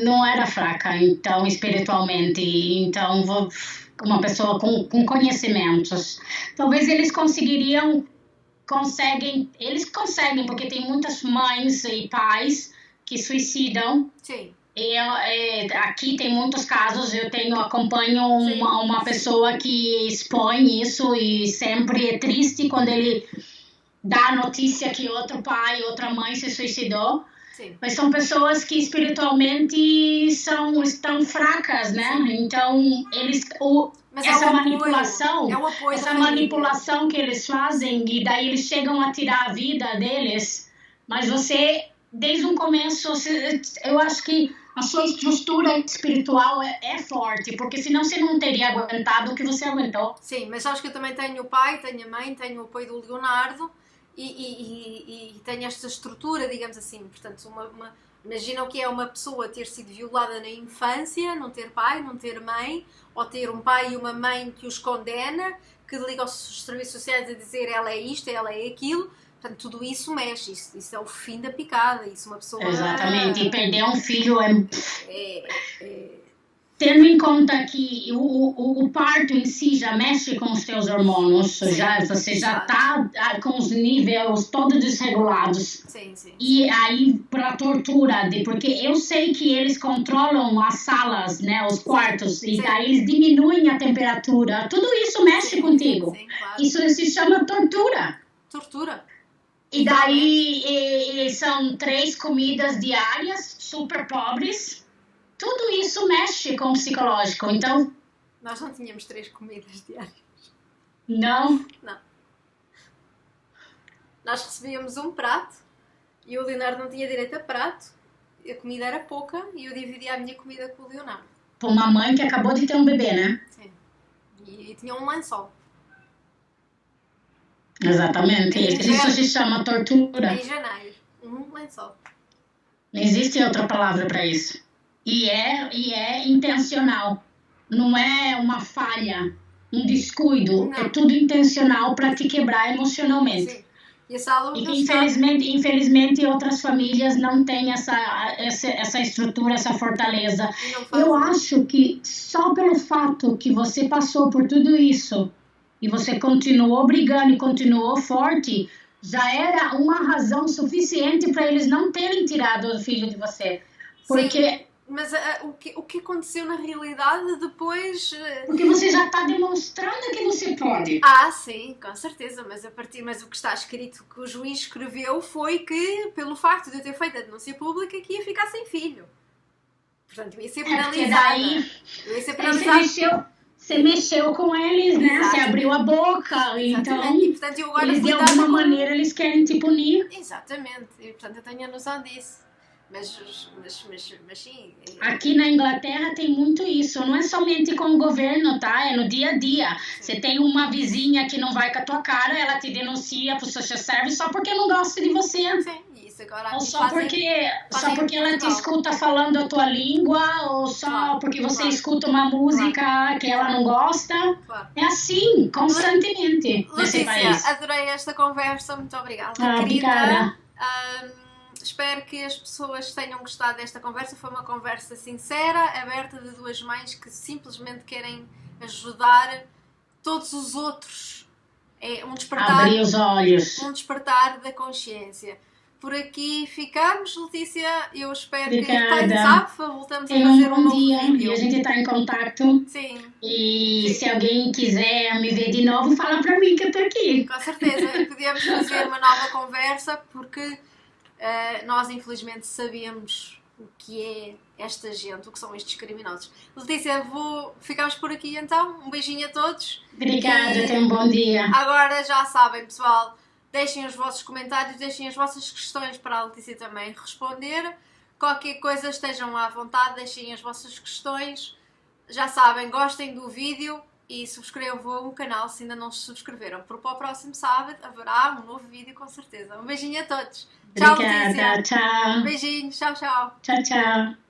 não era fraca, então, espiritualmente. Então, uma pessoa com conhecimentos. Talvez eles eles conseguem, porque tem muitas mães e pais que suicidam. Sim. Aqui tem muitos casos, acompanho uma pessoa que expõe isso e sempre é triste quando ele dá a notícia que outro pai, outra mãe se suicidou. Sim. Mas são pessoas que espiritualmente estão fracas, né? Então, essa manipulação que eles fazem e daí eles chegam a tirar a vida deles, mas você, desde o começo, eu acho que a sua estrutura espiritual é forte, porque senão você não teria aguentado o que você aguentou. Sim, mas sabes que eu também tenho o pai, tenho a mãe, tenho o apoio do Leonardo e tem esta estrutura, digamos assim. Portanto, imagina o que é uma pessoa ter sido violada na infância, não ter pai, não ter mãe, ou ter um pai e uma mãe que os condena, que liga aos serviços sociais a dizer ela é isto, ela é aquilo. Portanto, tudo isso mexe, isso é o fim da picada, isso uma pessoa... Exatamente, e perder um filho é... Tendo em conta que o parto em si já mexe com os teus hormônios, Sim, você já está com os níveis todos desregulados. Sim, sim. E aí, para tortura, porque eu sei que eles controlam as salas, né, os quartos, e daí eles diminuem a temperatura. Tudo isso mexe contigo. Sim, claro. Isso se chama tortura. Tortura. E daí são 3 comidas diárias, super pobres. Tudo isso mexe com o psicológico, então... Nós não tínhamos 3 comidas diárias. Não? Não. Nós recebíamos um prato e o Leonardo não tinha direito a prato, a comida era pouca e eu dividia a minha comida com o Leonardo. Para uma mãe que acabou de ter um bebê, né? Sim. E tinha um lençol. Exatamente. Isso se chama tortura. Em janeiro. Um lençol. Não existe outra palavra para isso. E é intencional. Não é uma falha, um descuido. Não. É tudo intencional para te quebrar emocionalmente. Sim. E essa aula infelizmente outras famílias não têm essa estrutura, essa fortaleza. Eu acho que só pelo fato que você passou por tudo isso e você continuou brigando e continuou forte, já era uma razão suficiente para eles não terem tirado o filho de você. Porque... Sim. Mas o que aconteceu na realidade depois... Porque você já está demonstrando que você pode. Sim, com certeza. Mas o que está escrito, que o juiz escreveu, foi que, pelo facto de eu ter feito a denúncia pública, que ia ficar sem filho. Portanto, eu ia ser penalizada. Você mexeu com eles, né? Exato. Você abriu a boca. Então, e, portanto, eu agora eles de alguma maneira eles querem te punir. Exatamente. E, portanto, eu tenho a noção disso. Mas sim. Aqui na Inglaterra tem muito isso. Não é somente com o governo, tá? É no dia a dia. Sim. Você tem uma vizinha que não vai com a tua cara, ela te denuncia pro social service só porque não gosta de você. Sim, isso agora. Ou só porque ela te escuta falando a tua língua, ou só porque você escuta uma música que ela não gosta. Claro. É assim, constantemente. Letícia, adorei esta conversa. Muito obrigada. Obrigada. Espero que as pessoas tenham gostado desta conversa. Foi uma conversa sincera, aberta, de 2 mães que simplesmente querem ajudar todos os outros. É um despertar. Abrir os olhos. Um despertar da consciência. Por aqui ficamos, Letícia. Eu espero que voltamos a fazer um novo vídeo. E a gente está em contato. Sim. E se alguém quiser me ver de novo, fala para mim que eu estou aqui. Com certeza. E podíamos fazer uma nova conversa, porque nós infelizmente sabemos o que é esta gente, o que são estes criminosos. Letícia, ficamos por aqui então. Um beijinho a todos. Obrigada, tenham um bom dia. Agora já sabem, pessoal, deixem os vossos comentários, deixem as vossas questões para a Letícia também responder. Qualquer coisa, estejam à vontade, deixem as vossas questões. Já sabem, gostem do vídeo e subscrevam o canal se ainda não se subscreveram. Porque para o próximo sábado haverá um novo vídeo com certeza. Um beijinho a todos. Tchau, Obrigada, Letícia. tchau. Beijinhos, tchau, tchau. Tchau, tchau.